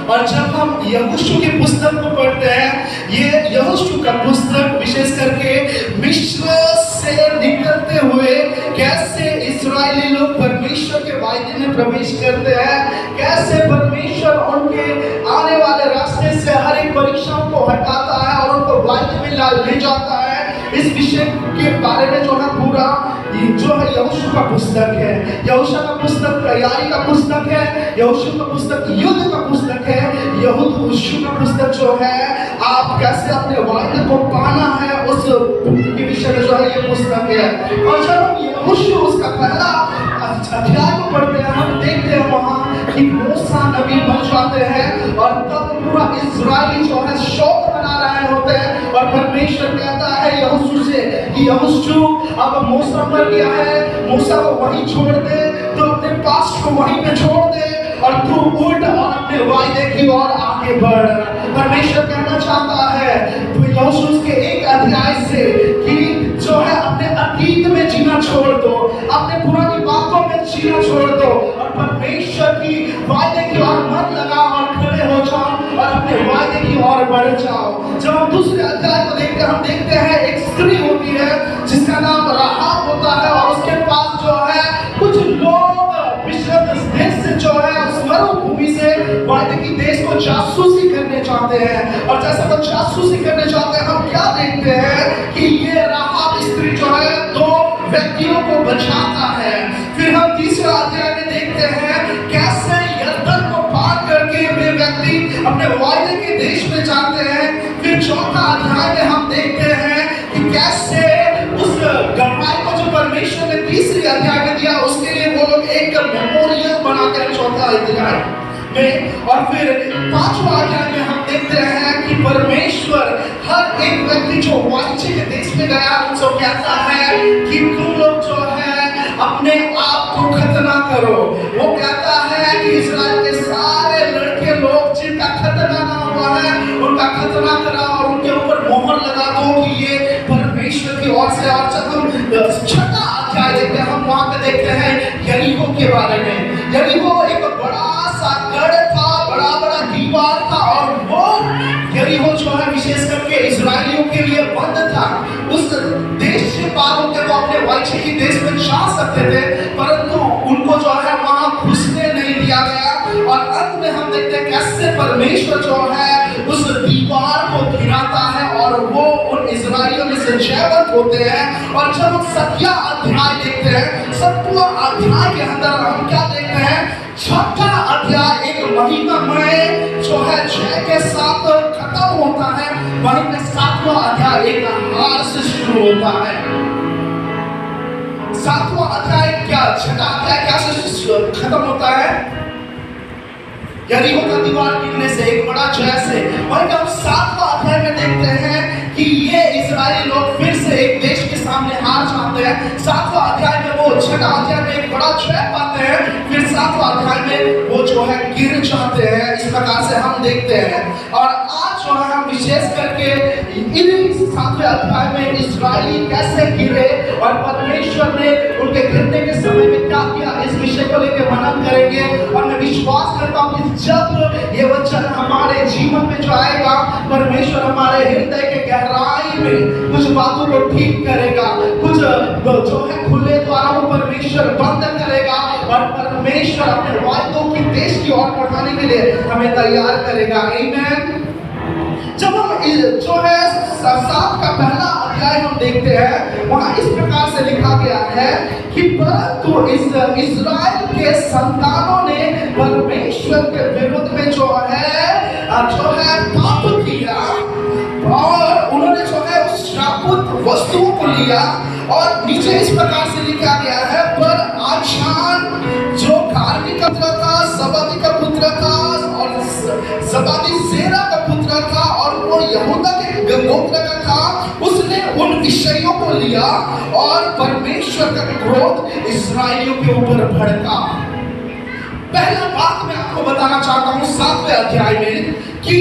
और जब हम यहोशू की पुस्तक को पढ़ते हैं, ये यहोशू का पुस्तक विशेष करके मिस्र से निकलते हुए कैसे इस्राएली लोग परमेश्वर के वायदे में प्रवेश करते हैं, कैसे परमेश्वर उनके आने वाले रास्ते से हर एक परीक्षाओं को हटाता है और उनको वायदे में ले जाता है, इस विषय के बारे में जो है पूरा जो है यहोशू का पुस्तक है। यहोशू का पुस्तक तैयारी का पुस्तक है, यहोशू का पुस्तक युद्ध का पुस्तक है, यहोशू का पुस्तक जो है आप कैसे अपने वायदे को पाना है उस के विषय में जो है ये पुस्तक है। और जब हम यहोशू उसका पहला अध्याय को पढ़ते हैं, हम देखते हैं वहाँ कि मूसा नबी बन जाते हैं और तब पूरा इस्राएली जो है शोक मना रहे होते हैं और परमेश्वर कहता है यहोशू से कि यहोशू अब मूसा मर गया है, मूसा को वहीं छोड़ दे, तो अपने पास को वहीं पे छोड़ दे और तू उठ और अपने वायदे की ओर आगे बढ़। परमेश्वर कहना चाहता है तो यहोशू के एक अध्याय से कि जो है अपने अतीत में जीना छोड़ दो, अपने पुरानी बातों में जीना छोड़ दो और परमेश्वर की वायदे की ओर मन लगाओ और खड़े हो जाओ और अपने वायदे की ओर बढ़ जाओ। जब हम दूसरे अध्याय को देखते हैं, हम देखते हैं एक स्त्री होती है जिसका नाम राहाब होता है और उसके पास जो है कुछ लोग मिस्र देश से जो है उस मरुभूमि से वायदे की देश को जासूसी करने चाहते हैं और जैसे वो जासूसी करने चाहते हैं, हम क्या देखते हैं कि ये राहाब स्त्री जो है दो व्यक्तियों को बचाता है। फिर हम तीसरा अध्याय में देखते हैं कैसे यरदन को पार करके वे व्यक्ति अपने वायदे के देश में जाते हैं। फिर चौथा अध्याय में हम देखते हैं कि कैसे उस गवाही को जो परमेश्वर ने तीसरी अध्याय में दिया उसके लिए वो लोग एक मेमोरियल बनाते हैं चौथा अध्याय में। और फिर पांचवा अध्याय में हम देखते हैं कि परमेश्वर हर एक व्यक्ति जो वांछित के देश में गया उनसे कहता है कि तुम लोग जो है अपने आप को खतना करो। वो कहता है कि इस्राएल के सारे लड़के लोग जिनका खतना ना हुआ है उनका खतना करा और उनके ऊपर मोहर लगा दो कि ये परमेश्वर की ओर से। और जब हम छठा अध्याय देखते हैं, हम वहां पे देखते हैं यरीहो के बारे में। यरीहो एक बड़ा सा गढ़ था, बड़ा बड़ा दीवार था और वो यरीहो जो है विशेष करके इस्राएलियों के लिए बंद था। उस देश से पार होकर वो अपने वांछित देश में जा सकते थे, परंतु उनको जो है वहां घुसने नहीं दिया गया। और अंत में हम देखते हैं कैसे परमेश्वर जो है उस दीवार को गिराता है और वो उन इस्राएलियों में से जयवंत होते हैं। और जब हम सत्या अध्याय देखते हैं, सत्वा अध्याय के अंदर हम क्या देखते हैं, छठा अध्याय एक महिमामय जो है जय के साथ खत्म होता है, वहीं पे सातवां अध्याय एक हार से शुरू होता है। सातवां अध्याय क्या, छठा अध्याय क्या से खत्म होता है, यरीहो का दीवार गिरने से, एक बड़ा जय से। वहीं हम सातवां अध्याय में देखते हैं कि ये इस्राएली लोग फिर से एक देश के सामने हार जाते हैं। सातवां अध्याय में वो छठा अध्याय में एक बड़ा जय पाते हैं, फिर सातवां अध्याय में वो जो है गिर जाते हैं। इस प्रकार से हम देखते हैं। और आज जो है हम विशेष करके इन सातवें अध्याय में इस्राएली कैसे गिरे और परमेश्वर ने उनके गिरने के समय में क्या किया, इस विषय को लेकर मनन करेंगे। और मैं विश्वास करता हूँ कि जब ये वचन हमारे जीवन में जो आएगा, परमेश्वर हमारे हृदय के गहराई में कुछ बातों को ठीक करेगा, कुछ जो है खुले द्वारों को परमेश्वर बंद करेगा और परमेश्वर अपने वायदों की देश की ओर बढ़ाने के लिए हमें तैयार करेगा। आमीन। जब हम जो है सात का पहला अध्याय हम देखते हैं, वहां इस प्रकार से लिखा गया है कि परंतु इस्राएल के संतानों ने परमेश्वर के विरुद्ध में जो है पाप किया और उन्होंने जो है उस शापित वस्तुओं को लिया। और नीचे इस प्रकार से लिखा गया है, पर आचान जो कार्मी का पुत्र था, सबादी का पुत्र था और सबादी सेरा का पुत्र था और वो यहूदा के गोत्र का था, उसने उन विषयों को लिया और परमेश्वर का क्रोध इस्राएलियों के ऊपर भड़का। पहला बात मैं आपको बताना चाहता हूं सातवें अध्याय में कि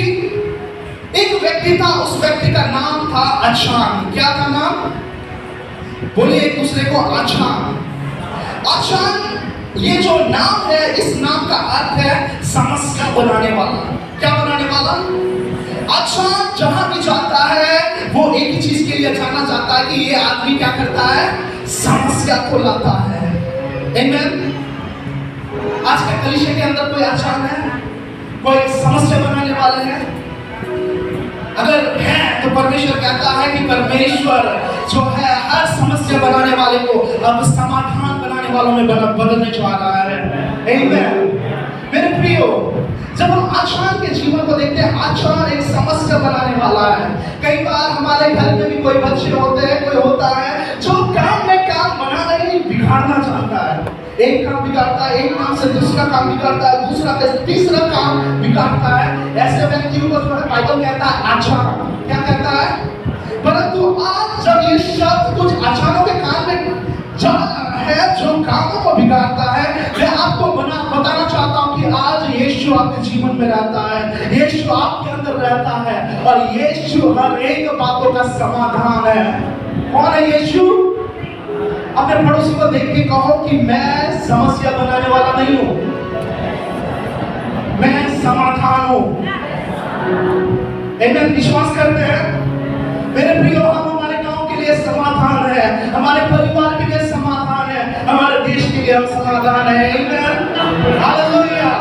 एक व्यक्ति था, उस व्यक्ति का नाम था आचान। क्या था नाम? बोलिए एक दूसरे को, आचान। आचान ये जो नाम है, इस नाम का अर्थ है समस्या बनाने वाला। क्या बनाने वाला? अच्छा, जहां भी जाता है वो एक ही चीज के लिए जाना चाहता है कि ये आदमी क्या करता है? समस्या को लाता है। आमेन। आज के कलीसिया के अंदर कोई आचार है, कोई समस्या बनाने वाले हैं? अगर है तो परमेश्वर कहता है कि परमेश्वर जो है हर समस्या बनाने वाले को अब समाधान बनाने वालों में बदलने जा रहा है। आमीन। मेरे प्रियो, जब हम आचार के जीवन को देखते हैं, आचार एक समस्या बनाने वाला है। कई बार हमारे घर में भी कोई बच्चे होते हैं, कोई होता है जो काम में काम बनाना ही बिगाड़ना चाहता है। एक काम बिगाड़ता है, एक काम से दूसरा काम बिगाड़ता है, दूसरा से तीसरा काम बिगाड़ता है। ऐसे व्यक्तियों को जो है बाइबल कहता है आचार। क्या कहता है? परंतु आज जब ये शब्द कुछ आचारों के काम में जा रहा है जो कामों को बिगाड़ता है, मैं आपको बताना चाहता हूं कि आज यीशु आपके जीवन में रहता है, यीशु आपके अंदर रहता है और यीशु हर एक बातों का समाधान है। कौन है यीशु? अपने पड़ोसी को देख के कहो कि मैं समस्या बनाने वाला नहीं हूं, मैं समाधान हूं। आमीन। विश्वास करते हैं मेरे प्रियो? हम हमारे गांव के लिए समाधान है, हमारे परिवार के लिए समाधान है, हमारे देश के लिए हम समाधान है। आमीन। हालेलुया।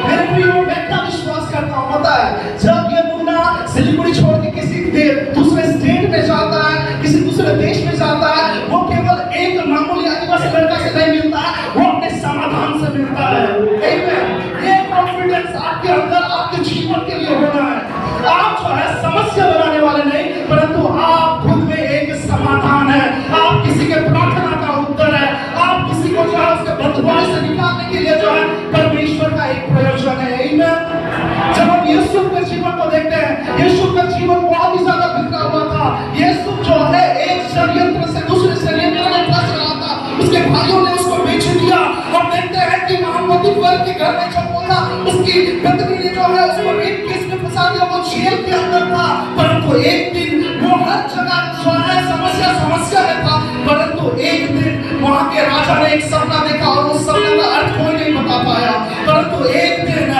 मेरे प्रियो, मैं क्या विश्वास करता हूं पता है? जब ये मुन्ना सिलीगुड़ी छोड़ के किसी दूसरे स्टेट में जाता है, किसी दूसरे देश में जाता है, वो केवल एक मामूली आदिवासी लड़का से नहीं मिलता है, वो अपने समाधान से मिलता है। आमीन। ये कॉन्फिडेंस आपके अंदर आपके जीवन के लिए होना है। आप जो है समस्या बनाने वाले नहीं, परंतु आप खुद में एक समाधान है। आप किसी के प्रार्थना का उत्तर है। आप किसी को जो है उसके बंधुआई से निकालने के लिए जो है परमेश्वर का एक प्रयोजन है। आमीन। जब हम यीशु के जीवन को देखते हैं, यीशु का जीवन बहुत ही ज्यादा बिखरा हुआ था। यीशु जो है एक षड्यंत्र से दूसरे षड्यंत्र में फंस रहा था। उसके भाइयों ने उसको बेच दिया और देखते हैं कि महामती वर्ग के घर में जब वो था, उसकी पत्नी ने जो है उसको रेप केस में फंसा दिया। वो जेल के अंदर था, परंतु एक दिन वो हर जगह जो है समस्या में था, परंतु एक दिन वहां के राजा ने एक सपना देखा और उस सपने का अर्थ कोई नहीं बता पाया। परंतु एक दिन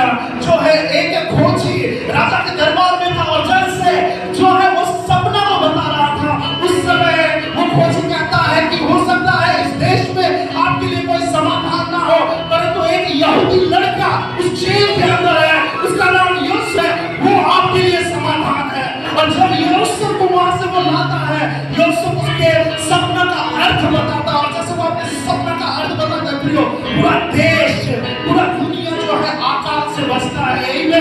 जो है एक खोजी राजा के दरबार में था और जज से जो है वो सपना को बता रहा था। उस समय वो खोजी कहता है कि हो सकता है इस देश में आपके लिए कोई समाधान ना हो, परंतु एक यहूदी लड़का उस जेल के अंदर है, उसका नाम यूसुफ है, वो आपके लिए समाधान है। और जब यूसुफ को वहां से वो लाता है, यूसुफ उसके सपना का अर्थ बताता, और जैसे वो अपने सपना का अर्थ बताता है प्रियो, पूरा देश, पूरा दुनिया जो है आकाश से बसता है। आमीन।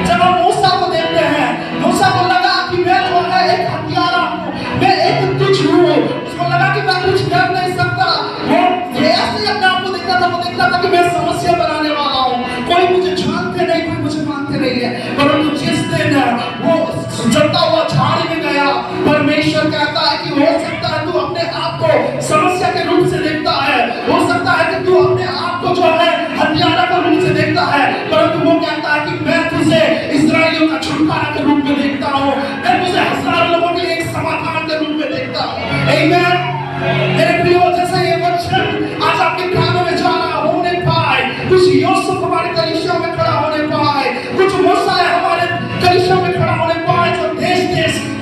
जब हम मूसा को देखते हैं, मूसा को लगा कि मैं जो है एक हत्यारा हूं, मैं एक तुच्छ हूं, उसको लगा कि मैं कुछ कर नहीं सकता। वो ऐसे अपने आप को देखता था, वो देखता था कि मैं समस्या बनाने वाला हूं, कोई मुझे जानते नहीं, कोई मुझे मानते नहीं है। परंतु जिस दिन वो जलता हुआ झाड़ी में गया, परमेश्वर कहता है कि हो सकता है तू अपने आप को समस्या के रूप से देखता है, हो सकता है कि तू अपने आप को जो है हत्यारा के रूप से देखता है, परंतु वो कहता है कि मैं तुझे इस्राएलियों का छुटकारा के रूप में देखता हूँ, मैं तुझे हजारों लोगों के लिए एक समाधान के रूप में देखता हूँ। आमीन। मेरे प्रियो, जैसे ये वचन आज आपके कानों में जा रहा होने पाए, कुछ यूसुफ हमारे कलीसिया में खड़ा होने पाए, कुछ मूसा हमारे कलीसिया में खड़ा होने पाए, जो देश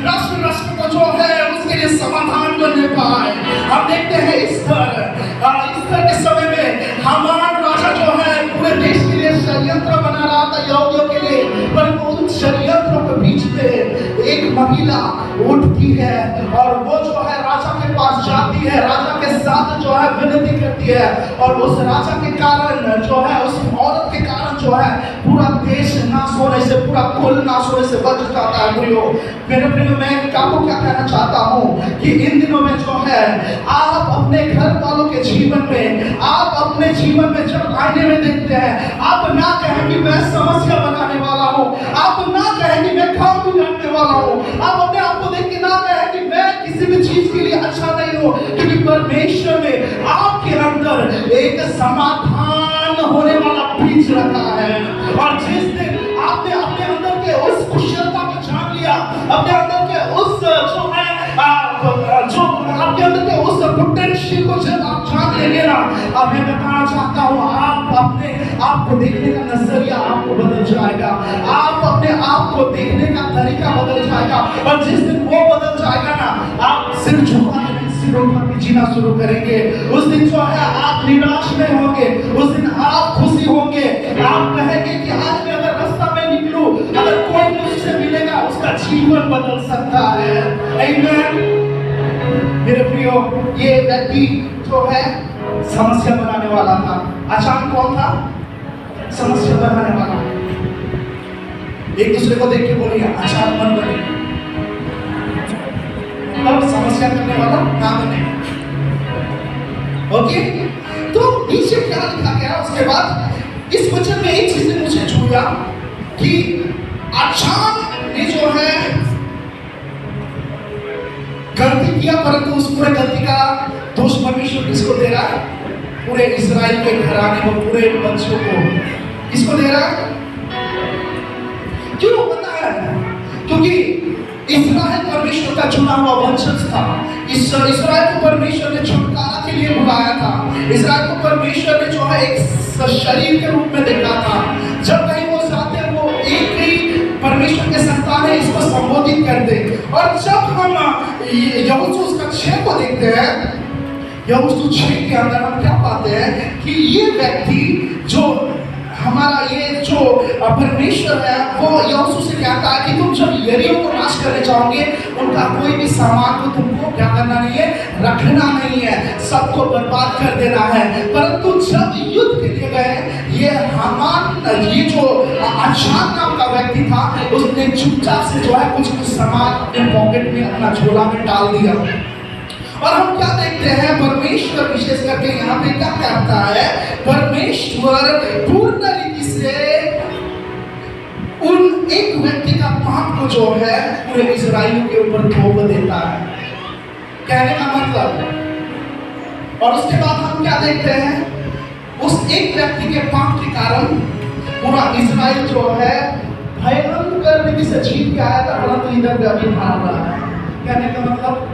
राष्ट्र को जो है उसके लिए समाधान बनने पाए। हम देखते हैं ईस्टर के समय में हामान राजा जो है पूरे देश के लिए षड्यंत्र बना रहा था यहूदियों के लिए, पर उन षड्यंत्रों के बीच में एक महिला उठती है और वो जो है राजा के पास जाती है, राजा के साथ जो है विनती करती है, और उस राजा के कारण जो है, उस औरत के कारण जो है पूरा देश नाश होने से, पूरा कुल नाश होने से बच जाता है। मेरे प्रियो, मैं आपको क्या कहना चाहता हूँ कि इन दिनों में जो है आप अपने घर वालों के जीवन में, आप अपने जीवन में जब आईने में देखते हैं, आप ना कहें कि मैं समस्या बनाने वाला हूँ, आप ना कहें कि मैं काम बिगाड़ने वाला हूँ, आप अपने आप को देख के ना कहें कि मैं किसी भी चीज के लिए अच्छा नहीं हूँ, क्योंकि परमेश्वर ने आपके अंदर एक समाधान होने वाला बीज रखा है। और जिस दिन आपने अपने अंदर के उस कुशलता को जान लिया, अपने अंदर के उस जो है जो आपके अंदर के उस पोटेंशियल को जब आप जान लेंगे ना, अब मैं बताना चाहता हूँ, आप अपने आप को देखने का नजरिया आपको बदल जाएगा, आप अपने आप को देखने का तरीका बदल जाएगा। और जिस दिन वो बदल जाएगा ना, आप सिर झुका के सिर उठा के जीना शुरू करेंगे। उस दिन जो है आप निराश नहीं होंगे, उस दिन आप खुशी होंगे। आप कहेंगे कि आज मैं अगर रास्ता में निकलूं, अगर कोई मुझसे मिलेगा, उसका जीवन बदल सकता है। आमीन। मेरे प्रियो, ये व्यक्ति जो है समस्या बनाने वाला था। अचानक कौन था? समस्या बनाने वाला। एक दूसरे को देख के बोलिए, अचानक मन बने, अब समस्या करने वाला ना बने। ओके, तो नीचे क्या लिखा गया उसके बाद? इस वचन में एक चीज ने मुझे छुआ कि अचानक ने जो है गलती किया, परंतु उस पूरे गलती का दोष परमेश्वर किसको दे रहा है? पूरे इस्राएल के घराने को, पूरे बच्चों को किसको दे रहा है? क्यों पता है? क्योंकि इस्राएल परमेश्वर का चुना हुआ वंशज था। इस्राएल को परमेश्वर ने छुटकारा के लिए बुलाया था। इस्राएल को परमेश्वर ने जो है एक शरीर के रूप में देखा था। जब कहीं वो जाते, वो एक ही परमेश्वर के संतान है, इसको संबोधित करते। और जब हम यहोशू 6 को देखते हैं, यहोशू 6 के अंदर हम क्या पाते हैं कि ये व्यक्ति जो हमारा ये जो परमेश्वर है, वो यहोशू से कहता है कि तुम जब यरीहो को नाश करने जाओगे, उनका कोई भी सामान को तुमको क्या करना नहीं है, रखना नहीं है, सबको बर्बाद कर देना है। परंतु जब युद्ध के लिए गए, ये हामान, ये जो अचान नाम का व्यक्ति था, उसने चुपचाप से जो है कुछ सामान अपने पॉकेट में, अपना झोला में डाल दिया। और हम क्या देखते हैं, परमेश्वर विशेष करके यहाँ पे क्या करता है? परमेश्वर पूर्ण रीति से उन एक व्यक्ति का पाप को जो है पूरे इस्राएलियों के ऊपर थोप देता है, कहने का मतलब। और उसके बाद हम क्या देखते हैं? उस एक व्यक्ति के पाप के कारण पूरा इस्राएल जो है भयंकर रीति से जीत के आया था, परंतु इधर भी अभी हार रहा है। कहने का मतलब,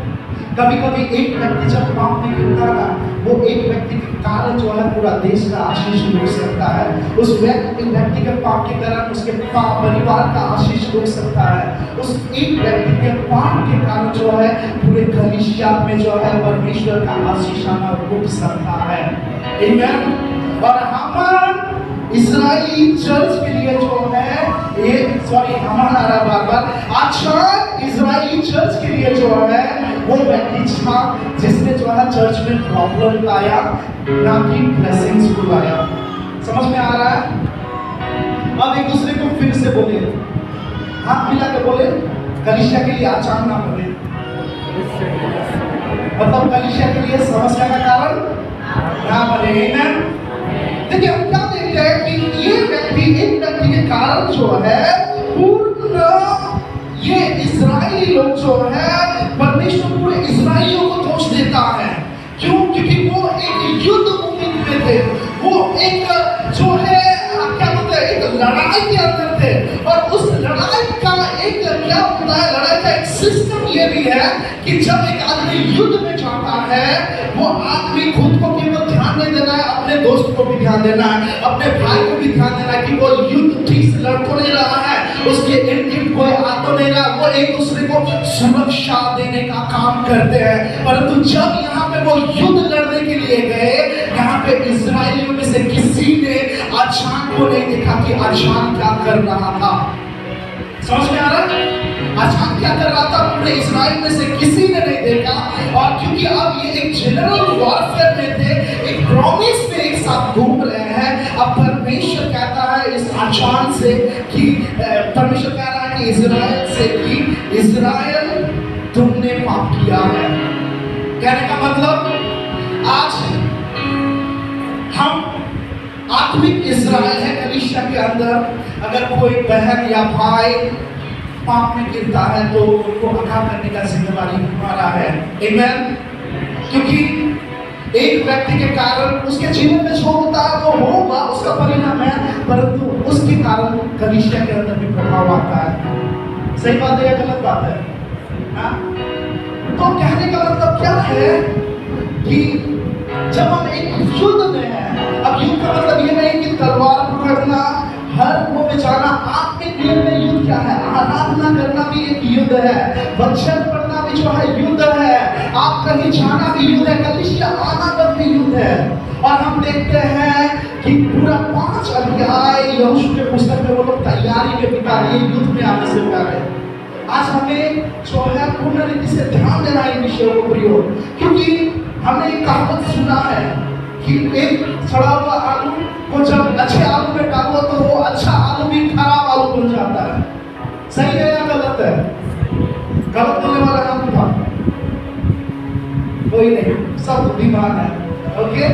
कभी कभी एक व्यक्ति जब पाप में गिरता है, वो एक व्यक्ति के कारण जो है पूरा देश का आशीष रुक सकता है। उस व्यक्ति के पाप के कारण उसके परिवार का आशीष रुक सकता है। उस एक व्यक्ति के पाप के कारण जो है पूरे कलीसिया में जो है परमेश्वर का आशीष आना रुक सकता है। आमीन। और हम इस्राएली चर्च के लिए जो है ये हमारा बार अच्छा इस्राएली चर्च के लिए जो है वो व्यक्ति था जिसने जो है चर्च में प्रॉब्लम लाया, ना कि ब्लेसिंग्स को लाया। समझ में आ रहा है? अब एक दूसरे को फिर से बोले, हाथ मिला के बोले, कलीसिया के लिए अचानक ना बोले, मतलब कलीसिया के लिए समस्या का कारण ना बने। देखिए, हम क्या देखते हैं कि ये व्यक्ति, एक व्यक्ति के कारण जो है पूर्ण ये इस्राएली लोग जो है, परमेश्वर पूरे इस्राएलियों को दोष देता है। क्यों? क्योंकि वो एक युद्ध भूमि में थे, वो एक जो है क्या बोलते हैं, एक लड़ाई के अंदर थे। और उस लड़ाई का एक क्या होता है, लड़ाई का एक सिस्टम ये भी है कि जब एक आदमी युद्ध में जाता है, वो आदमी खुद को केवल ध्यान नहीं देना है, अपने दोस्त को भी ध्यान देना है, अपने भाई को भी ध्यान देना है कि वो युद्ध ठीक से लड़ तो नहीं रहा है, उसके इर्द गिर्द कोई आ तो नहीं रहा। वो एक दूसरे को सुरक्षा देने का काम करते हैं। परंतु जब यहाँ पे वो युद्ध लड़ने के लिए गए, यहाँ पे इस्राएलियों में से किसी ने अचान को नहीं देखा कि अचान क्या कर रहा था। समझ में आ रहा है? अचान क्या कर रहा था, पूरे इस्राएल में से किसी ने नहीं देखा। और क्योंकि अब ये एक जनरल वॉरफेयर में थे, एक प्रॉमिस में एक साथ घूम रहे हैं, अब परमेश्वर कहता है इस अचान से कि परमेश्वर कह रहा है कि इस्राएल से कि इस्राएल तुमने पाप किया है। कहने का मतलब, आज हम आत्मिक इस्राएल है कलीसिया के अंदर। अगर कोई बहन या भाई पाप में गिरता है तो उनको अघा करने का जिम्मेदारी हमारा है। आमीन। क्योंकि एक व्यक्ति के कारण उसके जीवन में जो होता है वो होगा, उसका परिणाम है, परंतु उसके कारण कलीसिया के अंदर भी प्रभाव आता है। सही बात है या गलत बात है? हाँ? तो कहने का मतलब क्या है कि जब हम एक युद्ध में हैं, अब युद्ध का मतलब ये नहीं कि तलवार पकड़ना, हर वो में जाना। आत्मिक जीवन में युद्ध क्या है? आराधना करना भी एक युद्ध है, वचन पढ़ना भी जो है युद्ध है, आप कहीं जाना भी युद्ध है, कलीसिया आना भी युद्ध है। और हम देखते हैं कि पूरा 5 अध्याय यहोशू के पुस्तक में वो लोग तैयारी में बिता रहे, युद्ध में आने से बिता रहे। आज हमें जो है पूर्ण रीति से ध्यान देना है इन विषयों को प्रियो, क्योंकि हमने एक कहावत सुना है कि एक सड़ा हुआ आलू को जब अच्छे आलू में डालो तो वो अच्छा आलू भी खराब आलू बन जाता है। सही है या गलत है? गलत बोलने वाला नाम था कोई नहीं, सब बुद्धिमान है। ओके,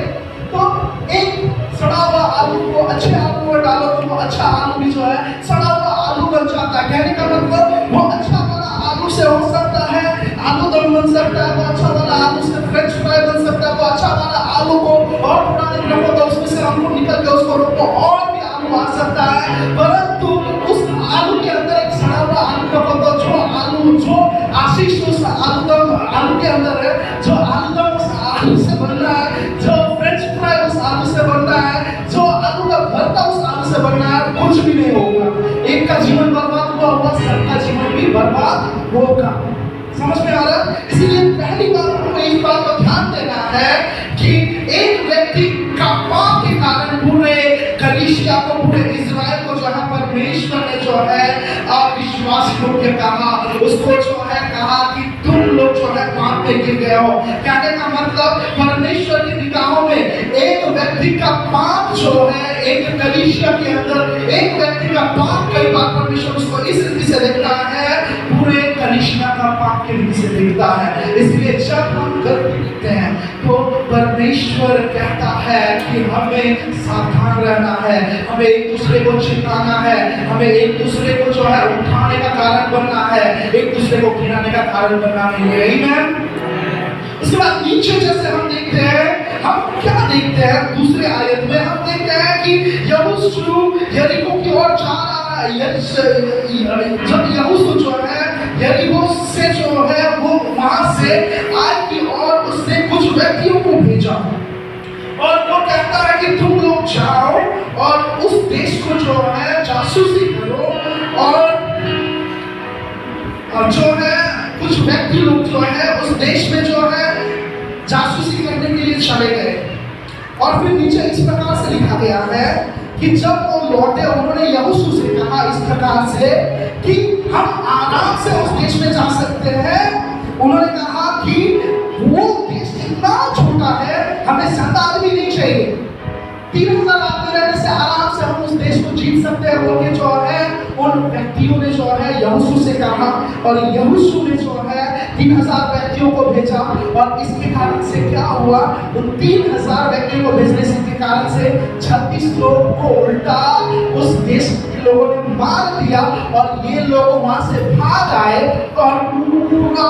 तो एक सड़ा हुआ आलू को अच्छे आलू में डालो तो वो अच्छा आलू भी जो है सड़ा हुआ आलू बन जाता है। कहने का मतलब वो अच्छा वाला आलू से हो सकता है आलू दम बन सकता है, वो अच्छा वाला आलू से फ्रेंच फ्राई बन सकता है, वो अच्छा वाला आलू को और पुराने दिनों को तो उसमें से हमको निकल के उसको रोको और भी आलू आ सकता है। परंतु उस आलू के अंदर एक सड़ा हुआ आलू का पता, जो आलू जो आशीष उस आलू के अंदर है, जो आलू दम उस आलू से बन रहा है, जो फ्रेंच फ्राई उस आलू से बन रहा है, जो आलू का भरता उस आलू से बन रहा है, कुछ भी नहीं होगा। एक का जीवन बर्बाद हुआ होगा, सबका जीवन भी बर्बाद होगा। समझ में आ रहा है? इसलिए पहली बात हमको इस बात पर ध्यान देना है कि एक व्यक्ति का पाप के कारण पूरे कलीसिया को, पूरे इजराइल को जो है परमेश्वर ने जो है अविश्वास योग्य कहा, उसको जो है कहा कि तुम लोग जो है पाप में गिर गए हो। कहने का मतलब परमेश्वर की निगाहों में एक व्यक्ति का पाप जो है, एक कलीसिया के अंदर एक व्यक्ति का पाप, कई बार परमेश्वर उसको इस रीति से देखता है, पूरे कलीसिया का पाप के रीति से देखता है। इसलिए जब हम गलती करते हैं तो परमेश्वर कहता है कि हमें सावधान रहना है, हमें एक दूसरे को चिल्लाना है, हमें एक दूसरे को जो है उठाने का कारण बनना है, एक दूसरे को गिराने का कारण बनना नहीं है। आमीन। उसके बाद नीचे जैसे हम देखते हैं, हम क्या देखते हैं दूसरे आयत में? हम देखते हैं कि यहोशू यरीको की ओर जा रहा है। जब यहोशू जो है यरीको से जो है वो वहां से आय की और उसने कुछ व्यक्तियों को भेजा और वो कहता है कि तुम लोग जाओ और उस देश को जो है जासूसी करो, और जो है कुछ व्यक्ति लोग जो है उस देश में जो है जासूसी करने के लिए चले गए। और फिर नीचे इस प्रकार से लिखा गया है कि जब वो लौटे उन्होंने यहोशू से कहा इस प्रकार से कि हम आराम से उस देश में जा सकते हैं। उन्होंने कहा कि वो देश इतना छोटा है, हमें ज्यादा आदमी नहीं चाहिए, 3000 आदमी रहने से आराम से हम उस देश को जीत सकते हैं। वो जो है उन व्यक्तियों ने जो है यहोशू से कहा, और यहोशू ने जो है 3000 व्यक्तियों को भेजा। और इसके कारण से क्या हुआ? उन 3000 व्यक्तियों को भेजने से के कारण से 36 लोगों को उल्टा उस देश के लोगों ने मार दिया, और ये लोग वहां से भाग आए, और पूरा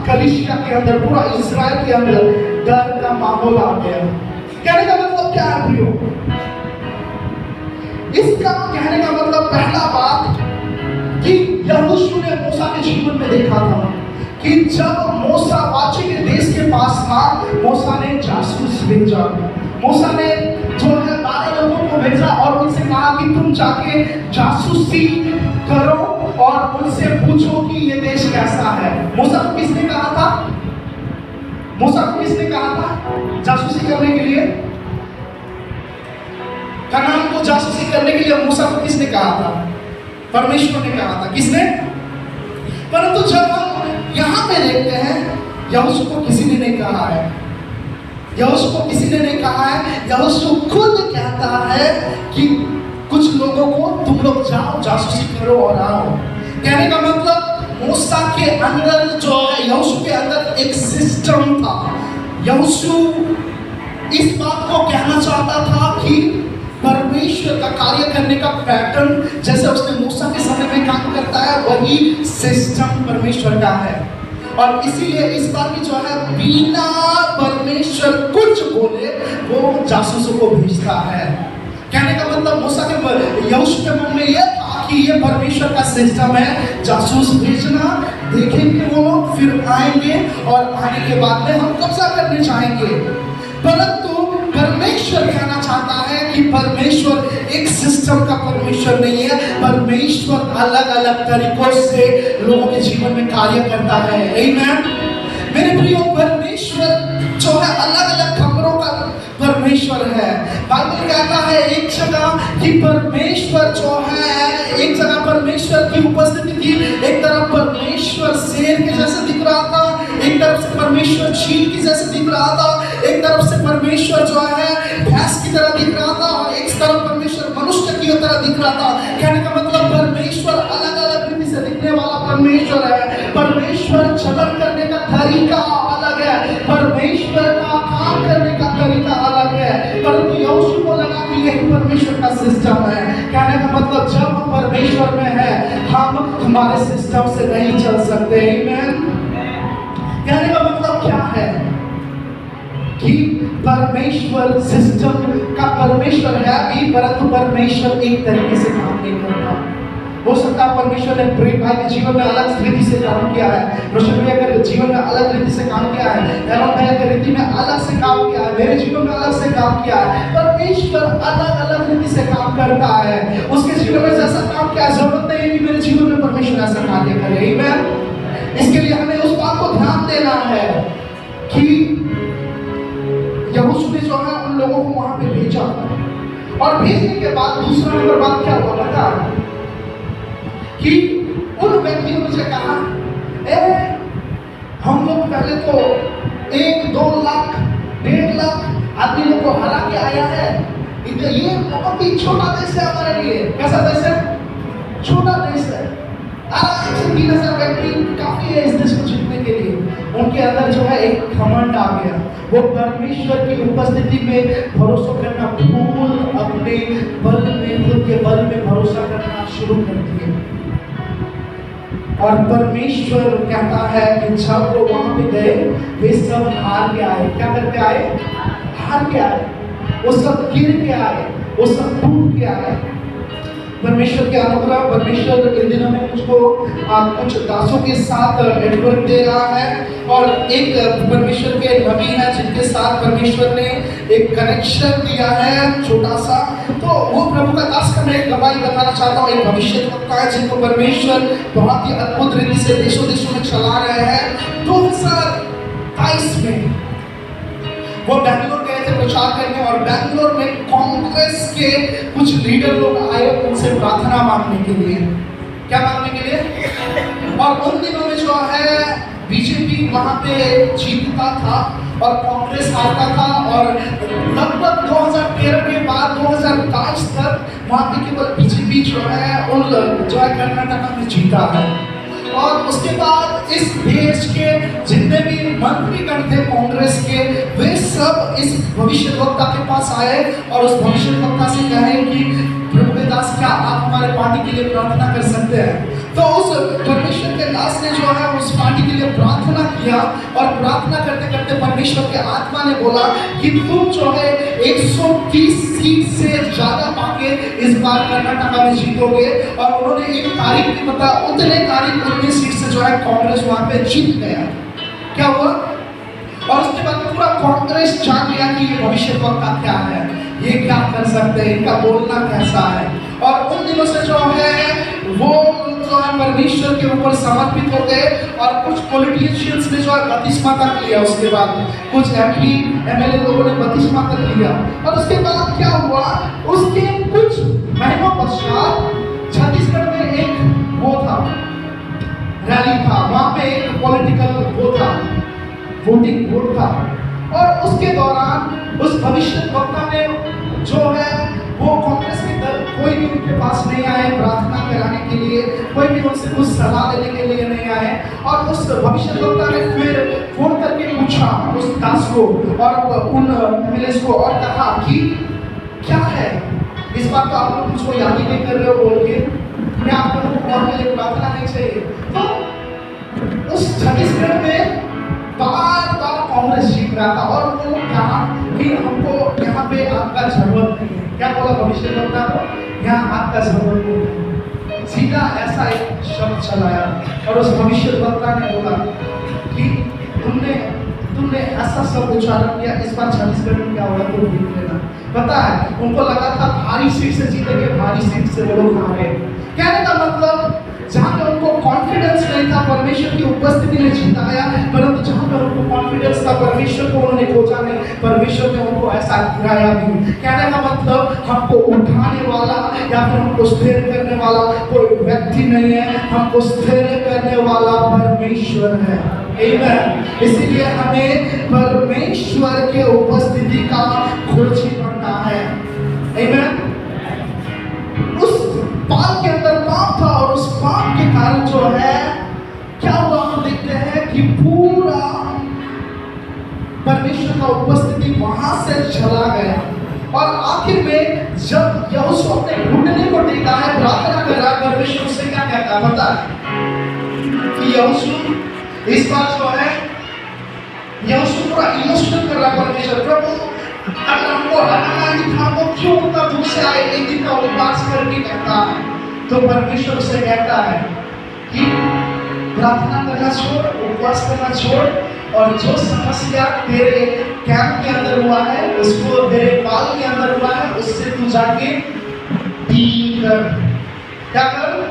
कलीसिया के अंदर, पूरा इस्राएल के अंदर डर का माहौल आ गया। कहने का मतलब क्या है प्रियो? इसका कहने का मतलब पहला बात कि यहोशू ने मूसा के जीवन में देखा था कि जब मूसा वाचे के देश के पास था, मूसा ने जासूस भेजा। मूसा ने जो है 12 लोगों को भेजा और उनसे कहा कि तुम जाके जासूसी करो और उनसे पूछो कि ये देश कैसा है। मूसा को किसने कहा था? मूसा को किसने कहा था जासूसी करने के लिए? कनान को जासूसी करने के लिए मूसा को किसने कहा था? परमेश्वर ने कहा था। किसने? परंतु जब हम यहाँ पे देखते हैं, यहोशू को किसी ने नहीं कहा है। यहोशू को किसी ने नहीं कहा है। यहोशू खुद कहता है कि कुछ लोगों को तुम लोग जाओ जासूसी करो और आओ। कहने का मतलब मूसा के अंदर जो है, यहोशू के अंदर एक सिस्टम था। यहोशू इस बात को कहना चाहता था कि परमेश्वर का कार्य करने का पैटर्न जैसे उसने मूसा के समय में काम करता है, वही सिस्टम परमेश्वर का है। और इसीलिए इस बार भी जो है बिना परमेश्वर कुछ बोले वो जासूसों को भेजता है। कहने का मतलब मूसा के यहोशू के मन में यह था कि ये परमेश्वर का सिस्टम है, जासूस भेजना, देखेंगे वो लोग, फिर आएंगे और आने के बाद में हम कब्जा करने चाहेंगे। परंतु परमेश्वर कहना चाहता है कि परमेश्वर एक सिस्टम का परमेश्वर नहीं है। परमेश्वर अलग अलग तरीकों से लोगों के जीवन में कार्य करता है। आमीन। मेरे प्रियो, परमेश्वर जो है अलग अलग कमरों का परमेश्वर है। बाइबल कहता है एक जगह कि परमेश्वर जो है, एक जगह परमेश्वर की उपस्थिति थी। एक तरफ परमेश्वर शेर के जैसे दिख रहा था, एक तरफ से परमेश्वर चील की जैसे दिख रहा था, एक तरफ से परमेश्वर जो है भैंस की तरह दिख रहा था, और एक तरफ परमेश्वर मनुष्य की तरह दिख रहा था। कहने का मतलब परमेश्वर अलग अलग रीति से दिखने वाला परमेश्वर है। परमेश्वर चलन करने का तरीका अलग है, परमेश्वर का काम करने का तरीका अलग है। परंतु यहोशू को लगा कि यही परमेश्वर का सिस्टम है। कहने का मतलब जब हम परमेश्वर में है, हम हमारे सिस्टम से नहीं चल सकते। आमीन। कहने का मतलब क्या है कि परमेश्वर सिस्टम का परमेश्वर है भी, परंतु परमेश्वर एक तरीके से काम नहीं करता। हो सकता है परमेश्वर ने प्रेम भाई के जीवन में अलग रीति से काम किया है, रोशन भैया के जीवन में अलग रीति से काम किया है, एरोन भैया के रीति में अलग से काम किया है, मेरे जीवन में अलग से काम किया है। परमेश्वर अलग अलग रीति से काम करता है। उसके जीवन में जैसा काम किया, जरूरत नहीं है कि मेरे जीवन में परमेश्वर ऐसा कार्य करे। आमीन। इसके लिए हमें उस बात को ध्यान देना है कि यहोशू ने जो है उन लोगों को वहां पे भेजा, और भेजने के बाद दूसरा नंबर बात क्या हुआ पता कि उन व्यक्तियों ने कहा, हम लोग पहले तो 1-2 लाख 1.5 लाख आदमी लोग को हरा के आया है। ये बहुत ही छोटा देश है हमारे लिए। कैसा देश है? छोटा देश है। आराम से 3,000 व्यक्ति काफी है इस देश को जीतने के लिए। उनके अंदर जो है एक घमंड आ गया। वो परमेश्वर की उपस्थिति में भरोसा करना भूल अपने बल में, खुद के बल में भरोसा करना शुरू कर दिए। और परमेश्वर कहता है कि जब वो वहां पे गए, वे सब हार के आए। क्या करके आए? हार के आए। वो सब गिर के आए, वो सब टूट के आए। परमेश्वर के अनुग्रह, परमेश्वर इन दिनों में मुझको कुछ दासों के साथ नेटवर्क दे रहा है, और एक परमेश्वर के नबी हैं जिनके साथ परमेश्वर ने एक कनेक्शन दिया है छोटा सा। तो वो प्रभु का दास का मैं एक गवाही बताना चाहता हूँ। एक भविष्यद्वक्ता है जिनको परमेश्वर बहुत ही अद्भुत रीति से देशों देशों में चला रहे हैं। 2022 में वो बैंगलोर गए थे प्रचार करने, और बैंगलोर में कांग्रेस के कुछ लीडर लोग आए उनसे प्रार्थना मांगने के लिए। क्या मांगने के लिए? और उन दिनों में जो है बीजेपी वहां पे जीतता था और कांग्रेस हारता था, और लगभग 2013 के बाद 2022 तक वहां पे केवल बीजेपी जो है कर्नाटक में जीता है। और उसके बाद इस देश के जितने भी मंत्रीगण थे कांग्रेस के, वे सब इस भविष्यद्वक्ता के पास आए और उस भविष्यद्वक्ता से कहे कि प्रभु के दास, क्या आप हमारे पार्टी के लिए प्रार्थना कर सकते हैं? तो उस परमेश्वर के दास ने जो है उस पार्टी के लिए प्रार्थना किया, और प्रार्थना करते करते परमेश्वर के आत्मा ने बोला कि तुम जो है 130 सीट से ज्यादा पाके इस बार कर्नाटक में जीतोगे। और उन्होंने एक तारीख भी बताया, उतने तारीख 19 सीट से जो है कांग्रेस वहां पे जीत गया। क्या हुआ? और उसके बाद पूरा कांग्रेस जान गया कि ये भविष्यद्वक्ता क्या है, ये क्या कर सकते हैं, इनका बोलना कैसा है। और उन दिनों से जो है वो जो है परमेश्वर के ऊपर समर्पित हो गए, और कुछ पॉलिटिशियंस ने जो है बपतिस्मा तक लिया। उसके बाद कुछ MP MLA लोगों ने बपतिस्मा तक लिया। और उसके बाद क्या हुआ, उसके कुछ महीनों पश्चात छत्तीसगढ़ में एक वो था, रैली था, वहां पे एक पॉलिटिकल वो था, वोटिंग वोट था। और उसके दौरान उस भविष्यद्वक्ता ने जो है वो कांग्रेस के दल कोई भी उनके पास नहीं आए प्रार्थना कराने के लिए, कोई भी उनसे कुछ सलाह देने के लिए नहीं आए। और उस भविष्यद्वक्ता ने फिर फोन करके पूछा उस दास को और उन MLAs को, और कहा कि क्या है इस बात को आप लोग मुझको याद ही नहीं कर रहे हो बोल के, क्या आप लोगों को और के लिए प्रार्थना नहीं चाहिए? तो उस छत्तीसगढ़ में बार बार कांग्रेस जीत रहा था, और वो कहा कि हमको यहाँ पे आपका जरूरत नहीं है। क्या बोला भविष्यद्वक्ता को? यहाँ आपका जरूरत नहीं है। सीधा ऐसा एक शब्द चलाया, और उस भविष्यद्वक्ता ने बोला कि तुमने तुमने ऐसा शब्द उच्चारण किया, इस बार छत्तीसगढ़ में क्या होगा तो देख लेना। पता है उनको लगा था भारी सीट से जीतेंगे, भारी सीट से वो लोग हारे। कहने का मतलब जहाँ पे उनको कॉन्फिडेंस नहीं था परमेश्वर की उपस्थिति में जिताया, परंतु जहाँ पे उनको कॉन्फिडेंस था परमेश्वर को उन्होंने खोजा नहीं, परमेश्वर ने उनको ऐसा गिराया भी। कहने का मतलब हमको उठाने वाला या फिर हमको स्थिर करने वाला कोई व्यक्ति नहीं है, हमको स्थिर करने वाला परमेश्वर है। आमीन। इसीलिए हमें परमेश्वर के उपस्थिति का खोजी करना है। आमीन। उस पाप के अंदर पाप था और उस पाप के कारण जो है क्या हुआ, हम देखते हैं कि पूरा परमेश्वर का उपस्थिति वहां से चला गया। और आखिर में जब यहोशू अपने घुटने को टेका है, प्रार्थना कर रहा है, परमेश्वर उससे क्या कहता है पता है कि यहोशू इस बार जो है यहोशू पूरा इमोशनल कर रहा है परमेश्वर, प्रभु अगर हमको हटाना ही था तो क्यों उतना दुख से आए, एक दिन का उपवास करके कहता है। तो परमेश्वर उससे कहता है कि प्रार्थना करना छोड़, उपवास करना छोड़, और जो समस्या तेरे कैंप के अंदर हुआ है, उसको तेरे पाल के अंदर हुआ है, उससे तू जाके डील कर। क्या कर?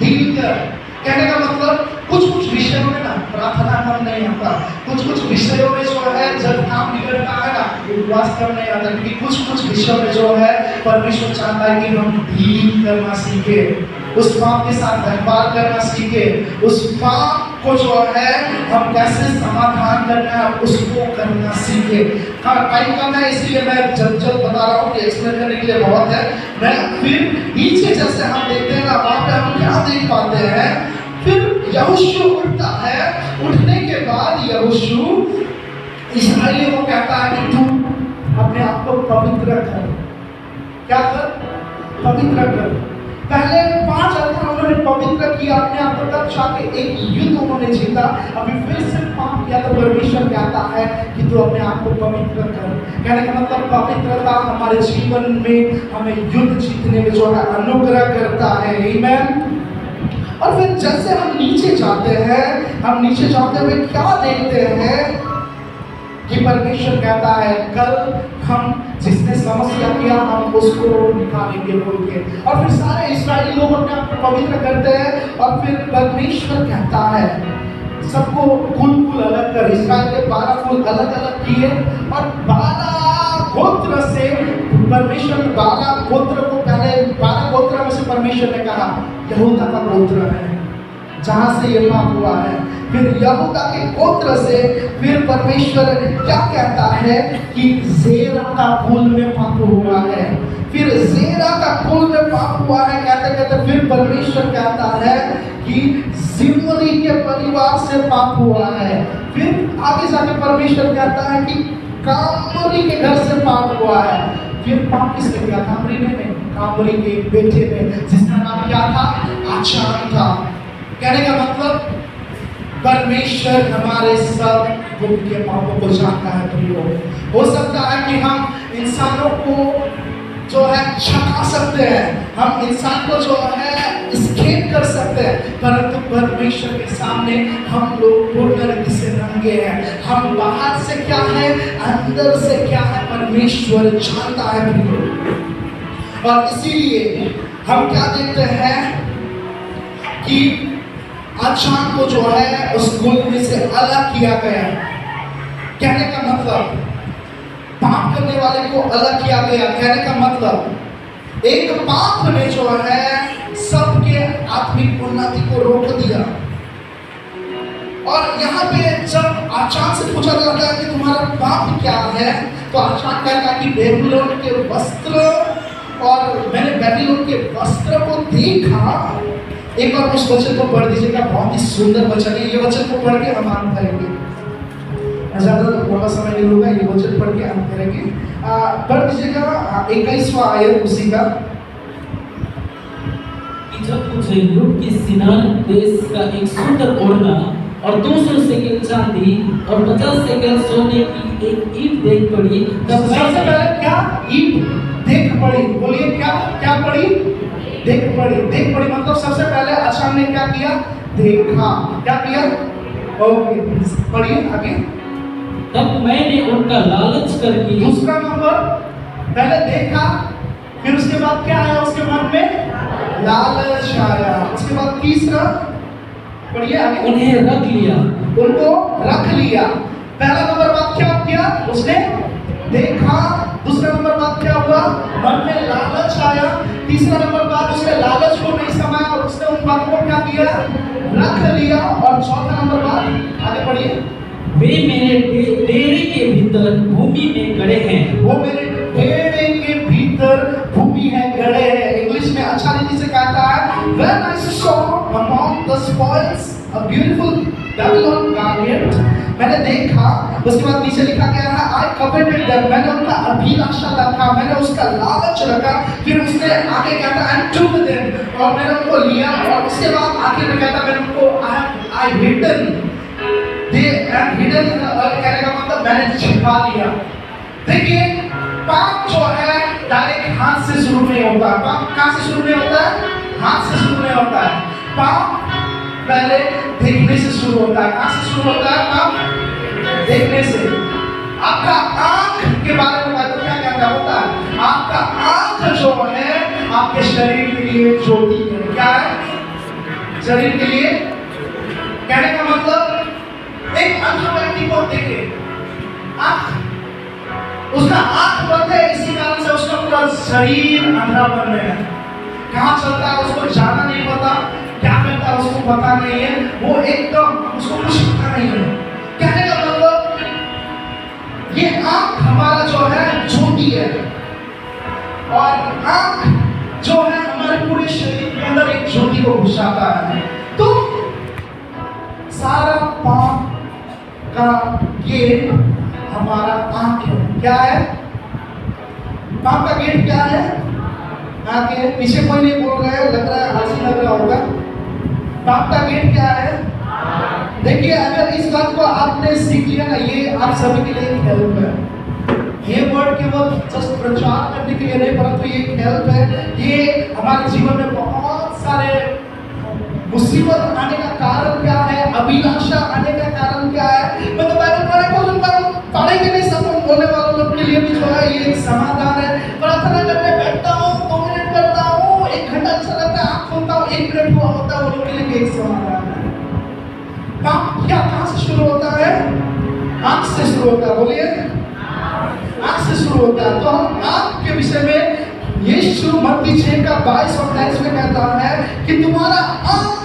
डील कर। कहने का मतलब कुछ विषयों में ना प्रार्थना कम नहीं आता, कुछ विषयों में जो है जब काम बिगड़ता है ना उपवास कम नहीं आता, क्योंकि कुछ विषयों में जो है परमेश्वर चाहता है कि हम डील करना सीखे, उस पाप के साथ व्यवहार करना सीखे, उस पाप को जो है हम कैसे समाधान करना है उसको करना सीखे। टाइम कम है इसलिए मैं जल्द बता रहा हूँ कि एक्सप्लेन करने के लिए बहुत है। मैं फिर नीचे जैसे हम देखते हैं ना वहाँ पे हम क्या देख पाते हैं, फिर यहोशू उठता है, उठने के बाद यहोशू इस्राएलियों को कहता है कि तू अपने आप को पवित्र कर। क्या कर? पवित्र कर। पहले 5 अध्याय उन्होंने पवित्र किया अपने आप को, तब जाके एक युद्ध उन्होंने जीता। अभी फिर से पाप किया तो परमेश्वर कहता है कि तू अपने आप को पवित्र कर। कहने का मतलब पवित्रता हमारे जीवन में हमें युद्ध जीतने में जो है अनुग्रह करता है। आमीन। और फिर जैसे हम नीचे जाते हैं, हम नीचे जाते हुए क्या देखते हैं कि परमेश्वर कहता है कल हम जिसने समस्या किया हम उसको निकालेंगे बोल के। और फिर सारे इस्राएली लोग अपने आप को पवित्र करते हैं और फिर परमेश्वर कहता है सबको कुल अलग कर। इस्राएल के 12 कुल अलग अलग किए और 12 गोत्र से परमेश्वर 12 गोत्र को पहले 12 गोत्र में से परमेश्वर ने कहा यहूदा का गोत्र है जहां से ये पाप हुआ है। फिर यहूदा के गोत्र से फिर परमेश्वर क्या कहता है कि जेरा का कुल में पाप हुआ है। फिर जेरा का कुल में पाप हुआ है कहते कहते फिर परमेश्वर कहता है कि जिम्री के परिवार से पाप हुआ है। फिर आगे जाके परमेश्वर कहता है कि कामरी के घर से पाप हुआ है। फिर पाप किसने किया? कामरी ने नहीं, कामरी के बेटे ने, जिसका नाम क्या था? आचान था। कहने का मतलब परमेश्वर हमारे सब गुप्त के पापों को जानता है। प्रियो, हो सकता है कि हम इंसानों को जो है छका सकते हैं, हम इंसान को जो है स्केप कर सकते हैं, परंतु परमेश्वर के सामने हम लोग पूर्ण रीति से नंगे हैं। हम बाहर से क्या है, अंदर से क्या है, परमेश्वर जानता है। प्रियो, और इसीलिए हम क्या देखते हैं कि आचान को जो है उस कुल में से अलग किया गया। कहने का मतलब पाप करने वाले को अलग किया गया। कहने का मतलब एक पाप ने जो है सबके आत्मिक उन्नति को रोक दिया। और यहाँ पे जब आचान से पूछा जाता है कि तुम्हारा पाप क्या है, तो आचान कहता है कि बेबीलोन के वस्त्र, और मैंने बेबीलोन के वस्त्र को देखा। एक बार उस वचन को पढ़ दीजिएगा, बहुत ही सुंदर वचन है। ये वचन को पढ़ के हम आरंभ करेंगे, ज़्यादा लंबा समय नहीं होगा, ये वचन पढ़ के आरंभ करेंगे। पढ़ दीजिएगा 21वां आयत उसी का। जब मुझे लूट की सिनार देश का एक सुंदर ओढ़ना और 200 शेकेल चांदी और 50 शेकेल सोने की एक ईंट देख पड़ी, तब सबसे पहले क्या ईंट देख पड़ी? बोलिए क्या क्या पड़ी? देख पड़ी। देख पड़ी मतलब सबसे पहले आचान ने क्या किया? देखा। क्या किया? ओके, पढ़िए आगे। तब मैंने उनका लालच करके दूसरा नंबर, पहले देखा, फिर उसके बाद क्या आया उसके मन में? लालच आया। उसके बाद तीसरा, पढ़िए आगे। उन्हें रख लिया। उनको रख लिया। पहला नंबर बात क्या किया उसने? देखा। दूसरा नंबर बात क्या हुआ? मन में लालच आया। तीसरा नंबर बात, उसने लालच को नहीं समाया और उसने उन बातों को क्या किया? रख लिया। और चौथा नंबर बात, आगे पढ़िए। वे मेरे डेरे के भीतर भूमि में गड़े हैं। वो मेरे डेरे के भीतर भूमि है, गड़े हैं। इंग्लिश में अच्छा रीति से कहता है, When I saw among the spoils a beautiful Babylon garment, मैंने देखा, उसके बाद नीचे लिखा गया है, I coveted them, मैंने उनका अभिलाषा रखा, मैंने उसका लालच रखा। फिर उसने आगे कहता है, and took them, और मैंने उनको लिया। और उसके बाद आगे में कहता, मैंने उनको I hidden, they and hidden, कहने का मतलब मैंने छिपा लिया। देखिए, पाप जो है डायरेक्ट हाथ से शुरू नहीं होता। पाप कहाँ से शुरू नहीं होता है? हाथ से शुरू नहीं होता है। पाप पहले देखने से शुरू होता है। कहाँ से शुरू होता है पाप? देखने से। आपका आंख के बारे में बात क्या कहता होता है? आपका आंख जो है आपके शरीर के लिए ज्योति है। क्या है? शरीर के लिए। कहने का मतलब, एक अंधा व्यक्ति को देखे, आंख, उसका आंख बंद है, इसी कारण से उसका पूरा शरीर अंधा बन है। कहाँ चलता है उसको जाना नहीं पता, क्या करता है उसको पता नहीं है, वो एकदम उसको कुछ पता नहीं है। कहने का मतलब, ये आंख हमारा जो है ज्योति है, और आंख जो है हमारे पूरे शरीर के अंदर एक ज्योति को घुसाता है। तो सारा पाप का गेट हमारा आंख है। क्या है? पाप का गेट क्या है? आंख है। पीछे कोई नहीं बोल रहा है, लग रहा है हंसी लग रहा होगा। पाप का गेट क्या है? देखिए, अगर इस बात को आपने सीख लिया ना, ये आप सभी के लिए एक हेल्प है। ये वर्ड केवल जस्ट प्रचार करने के लिए नहीं, परंतु ये एक हेल्प है। ये हमारे जीवन में बहुत सारे मुसीबत आने का कारण क्या है, अभिलाषा आने का कारण क्या है, मैं तो बाइबल पढ़ेंगे नहीं, सब बोलने वालों लोग के लिए भी जो है ये एक समाधान है। प्रार्थना करने बैठता हूँ, 2 मिनट करता हूँ, 1 घंटा अच्छा लगता है, आँख खोलता हूँ, 1 मिनट हुआ होता है, वो लोग के लिए भी एक समाधान है। पाप क्या कहाँ से शुरू होता है? आँख से शुरू होता है। बोलिए, आँख से शुरू होता है। तो हम आँख के विषय में यीशु मत्ती 6 का 22 और 23 में कहता है कि तुम्हारा आँख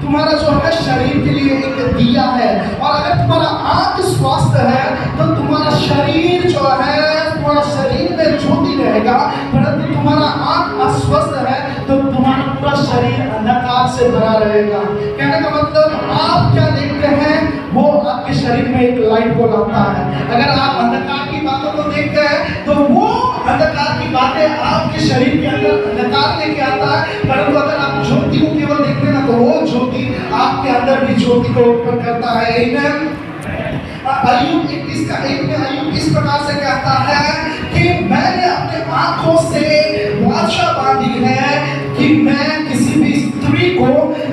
तुम्हारा जो है शरीर के लिए एक दिया है, और अगर तुम्हारा आँख स्वस्थ है तो तुम्हारा शरीर जो है, तुम्हारा शरीर में ज्योति रहेगा। परंतु तुम्हारा आँख अस्वस्थ है तो तुम्हारा पूरा शरीर अंधकार से भरा रहेगा। कहने का मतलब, आप क्या देखते हैं वो आपके शरीर में एक लाइट को लाता है। अगर आप अंधकार की बातों को देखते हैं तो वो अंधकार की बातें आपके शरीर के अंदर अंधकार लेके आता है। परंतु अगर आप ज्योति को केवल देखते हैं ना, तो वो ज्योति आपके अंदर भी ज्योति को उत्पन्न करता है। आमीन। अय्यूब 21 का 1 में अय्यूब इस प्रकार से कहता है कि मैंने अपने आंखों से वाचा बांधी है कि मैं किसी भी स्त्री को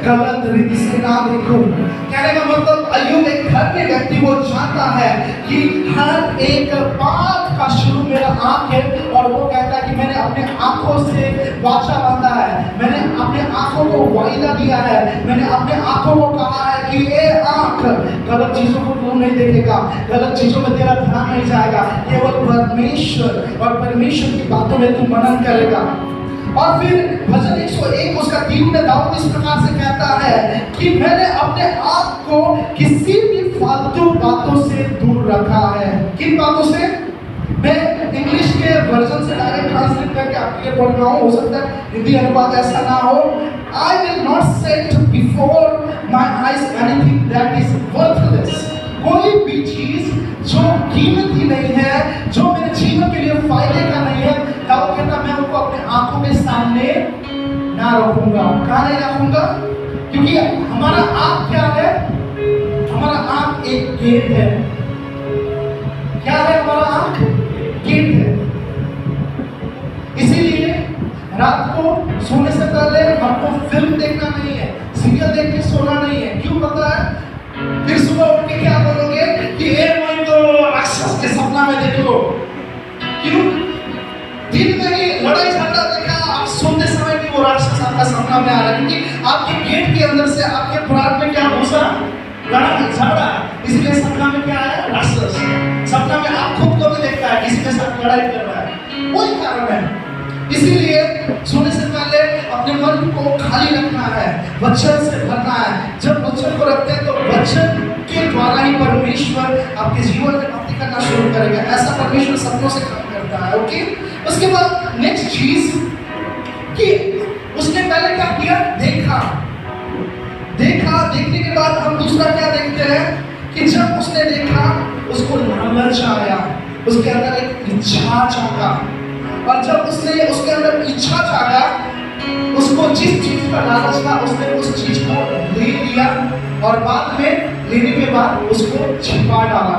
गलत रीति से ना देखूं। कहने का मतलब, अय्यूब एक धर्मी व्यक्ति, वो जानता है कि हर एक बात का शुरू मेरा आंख है, और वो कहता है कि मैंने अपने आंखों से वाचा बांधा है, मैंने अपने आंखों को वायदा दिया है, मैंने अपने आंखों को कहा है कि ये आंख गलत चीजों को तू नहीं देखेगा, गलत चीजों में तेरा ध्यान नहीं जाएगा, केवल परमेश्वर और परमेश्वर की बातों में तू मनन करेगा। और फिर भजन 101 उसका 3 में दाऊद इस प्रकार से कहता है कि मैंने अपने आप को किसी भी फालतू बातों से दूर रखा है। किन बातों से? मैं इंग्लिश के वर्जन से डायरेक्ट ट्रांसलेट करके आपके लिए पढ़ रहा हूँ, हो सकता है हिंदी अनुवाद ऐसा ना हो। I will not set before my eyes anything that is worthless। कोई भी चीज जो कीमती नहीं है, जो मेरे जीवन के लिए फायदे का नहीं है, दाऊद कहता मैं उनको अपने आंखों के सामने ना रखूंगा। कहाँ नहीं रखूंगा? क्योंकि हमारा आंख क्या है? हमारा आंख एक गेट है। क्या है हमारा आंख? गेट है। इसीलिए रात को सोने से पहले हमको फिल्म देखना नहीं है, सीरियल देख के सोना नहीं है। क्यों पता है? फिर सुबह उठ के क्या बोलोगे कि ए मैं तो आपके गेट के अंदर से आपके प्राण में क्या घुसा? लड़ाई झगड़ा। इसलिए सपना में क्या है? राक्षस। सपना में आप खुद को भी देखता है किसी के साथ लड़ाई कर रहा है, वही कारण है। इसीलिए सोने से पहले अपने मन को खाली रखना है, वचन से भरना है। जब वचन को रखते हैं तो वचन के द्वारा ही परमेश्वर आपके जीवन में भक्ति करना शुरू करेगा। ऐसा परमेश्वर सपनों से काम करता है। ओके, उसके बाद नेक्स्ट चीज कि उसने पहले क्या किया? देखा। देखने के बाद हम दूसरा क्या देखते हैं कि जब उसने देखा उसको लालच आया, उसके अंदर एक इच्छा जागा। और जब उसने उसके अंदर इच्छा जागा, उसको जिस चीज का लालच था उसने उस चीज को ले लिया और बाद में लेने के बाद उसको छिपा डाला।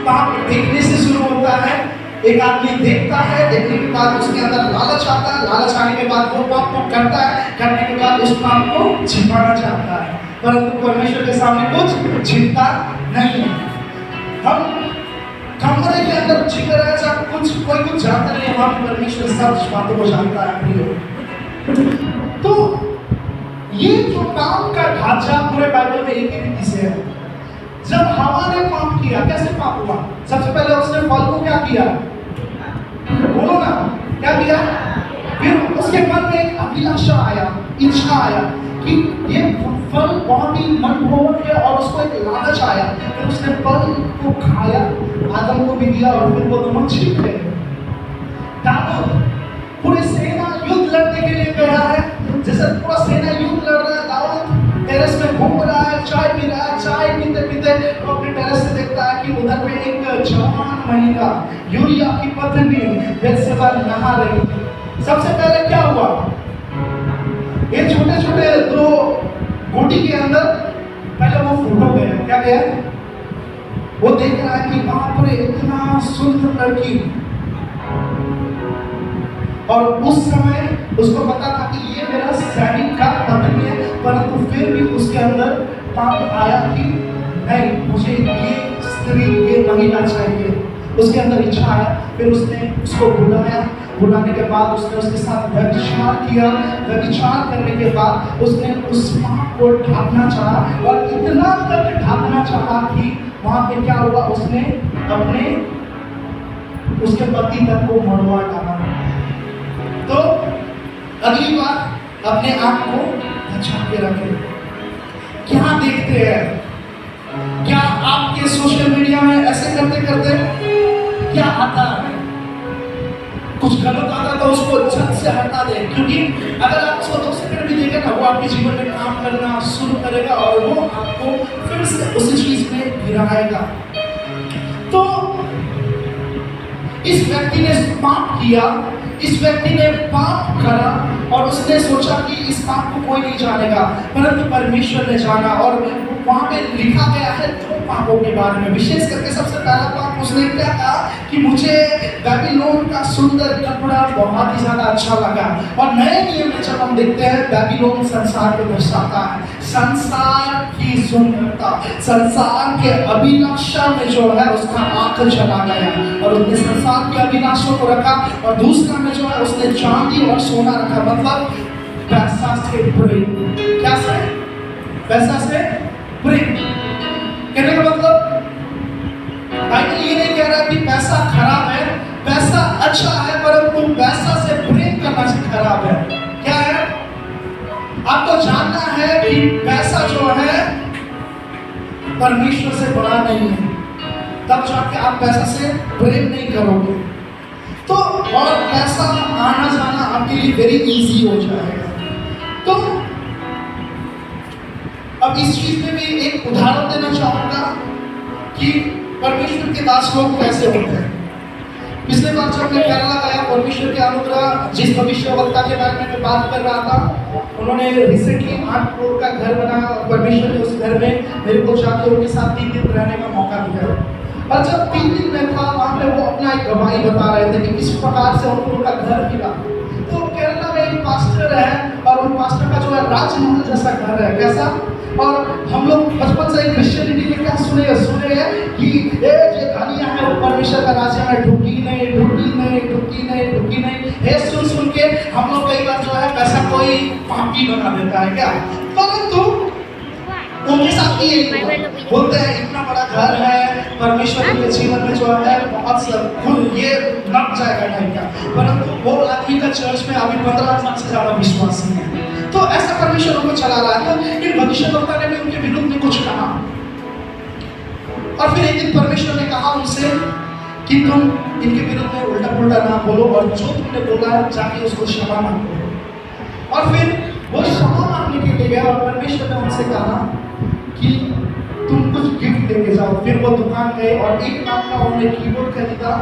पाप देखने से शुरू होता है। एक आदमी देखता है, देखने के बाद उसके अंदर लालच आता है, लालच आने के बाद वो पाप को करता है, करने के बाद उस पाप को छिपाना चाहता है, परंतु परमेश्वर के सामने कुछ छिपता नहीं है। हम कमरे के अंदर छिप रहे जब कोई कुछ जानता नहीं है, वहां परमेश्वर सब बातों को जानता है प्रियो। तो ये जो काम का ढांचा पूरे बाइबल में एक ही रीति से है। जब हवा ने पाप किया, कैसे पाप हुआ? सबसे पहले उसने फल को क्या किया? बोलो ना, क्या किया? फिर उसके मन में एक अभिलाषा आया, इच्छा आया कि ये फल बहुत ही मनमोहक है और उसको एक लालच आया। फिर उसने फल को खाया, आदम को भी दिया और फिर वो दोनों छिप गए। दाऊद पूरी सेना युद्ध लड़ने के लिए गया है। जैसे पूरा सेना युद्ध लड़ रहा है, दाऊद टेरेस में घूम रहा है, चाय पी रहा है। चाय पीते पीते वो अपने टेरेस से देखता है कि उधर में एक जवान महिला यूरिया की पत्नी बेतशेबा नहा रही थी। सबसे पहले क्या हुआ? ये छोटे छोटे दो गोटी के अंदर पहले वो फोटो गया। क्या गया? वो देख रहा है कि बाप रे इतना सुंदर लड़की। और उस समय उसको पता था कि ये मेरा सैनिक का पत्नी है, परंतु फिर भी उसके अंदर पाप आया कि नहीं, मुझे ये स्त्री, ये महिला चाहिए। उसके अंदर इच्छा आया। फिर उसने उसको बुलाया। बुलाने के बाद उसने उसके साथ व्यभिचार किया। व्यभिचार करने के बाद उसने उस पाप को ढांकना चाहा और इतना तक ढांकना चाहा कि वहां पे क्या हुआ? उसने अपने उसके पति तक को मरवा डाला। तो अगली बार अपने आप को बचा के रखें। क्या देखते हैं? क्या आपके सोशल मीडिया में ऐसे करते करते क्या आता है? कुछ गलत आता तो उसको झट से हटा दें, क्योंकि अगर आप उसको 2 सेकंड भी देंगे ना, वो आपके जीवन में काम करना शुरू करेगा और वो आपको फिर से उसी चीज में गिराएगा। तो इस व्यक्ति ने पाप किया, इस व्यक्ति ने पाप करा और उसने सोचा कि इस पाप को कोई नहीं जानेगा, परंतु परमेश्वर ने जाना। और वहां पे लिखा गया है 2 पापों के बारे में। विशेष करके सबसे पहला पाप उसने क्या कहा कि मुझे बेबीलोन का सुंदर कपड़ा बहुत ही ज्यादा अच्छा लगा। और नए नियम में जब हम देखते हैं, बेबीलोन संसार को दर्शाता है, संसार की सुंदरता, संसार के अभिलाषा में जो है उसका आंख चला गया और उसने संसार के अभिलाषों को रखा। और दूसरा में जो है उसने चांदी और सोना रखा, मतलब पैसा से प्रेम। क्या से? पैसा से प्रेम। कहने का मतलब बाइबल ये नहीं कह रहा कि पैसा खराब है, पैसा अच्छा है, परंतु पैसा से प्रेम करना से खराब है। क्या है? आपको जानना है कि पैसा जो है परमेश्वर से बड़ा नहीं है, तब जाके आप पैसा से प्रेम नहीं करोगे। तो और पैसा आना जाना आपके लिए वेरी इजी हो जाएगा। तो अब इस चीज में भी एक उदाहरण देना चाहूंगा कि परमेश्वर के दास लोग कैसे होते हैं। पिछले बार जब मैं केरला गया, परमेश्वर के अनुग्रह जिस भविष्यवक्ता के बारे में मैं बात कर रहा था, उन्होंने रिसेंटली 8 करोड़ का घर बनाया और परमेश्वर ने उस घर में मेरे को जाकर उनके साथ 3 दिन रहने का मौका दिया। और जब 3 दिन में था, वहाँ पे वो अपना एक गवाही बता रहे थे कि किस प्रकार से उनको उनका घर मिला। तो केरला में एक पास्टर है और उन पास्टर का जो है राजमहल जैसा घर है। कैसा? और हम लोग बचपन से क्रिश्चियनिटी में क्या सुने हैं कि ये जो धनिया है वो परमेश्वर का राज्य में ढुकी नहीं। ये सुन के हम लोग कई बार जो है पैसा कोई कोई पापी बना देता है क्या? परंतु उनके साथ ये बोलते हैं इतना बड़ा घर है, परमेश्वर के जीवन में जो है बहुत सब खुल ये लग जाएगा नहीं क्या? परंतु वो आदमी का चर्च में अभी 15 साल से ज्यादा विश्वास नहीं है, तो ऐसा परमेश्वर उनको चला रहा है। तो इन भविष्यवक्ता ने भी उनके विरुद्ध में कुछ कहा, और फिर एक दिन परमेश्वर ने कहा उनसे कि तुम इनके विरुद्ध में उल्टा पुल्टा ना बोलो, और जो तुमने बोला है जाके उसको क्षमा मांगो। और फिर वो क्षमा मांगने के लिए गया, और परमेश्वर ने उनसे कहा कि तुम कुछ गिफ्ट लेके जाओ। फिर वो दुकान गए और 1 लाख का उन्होंने कीबोर्ड खरीदा,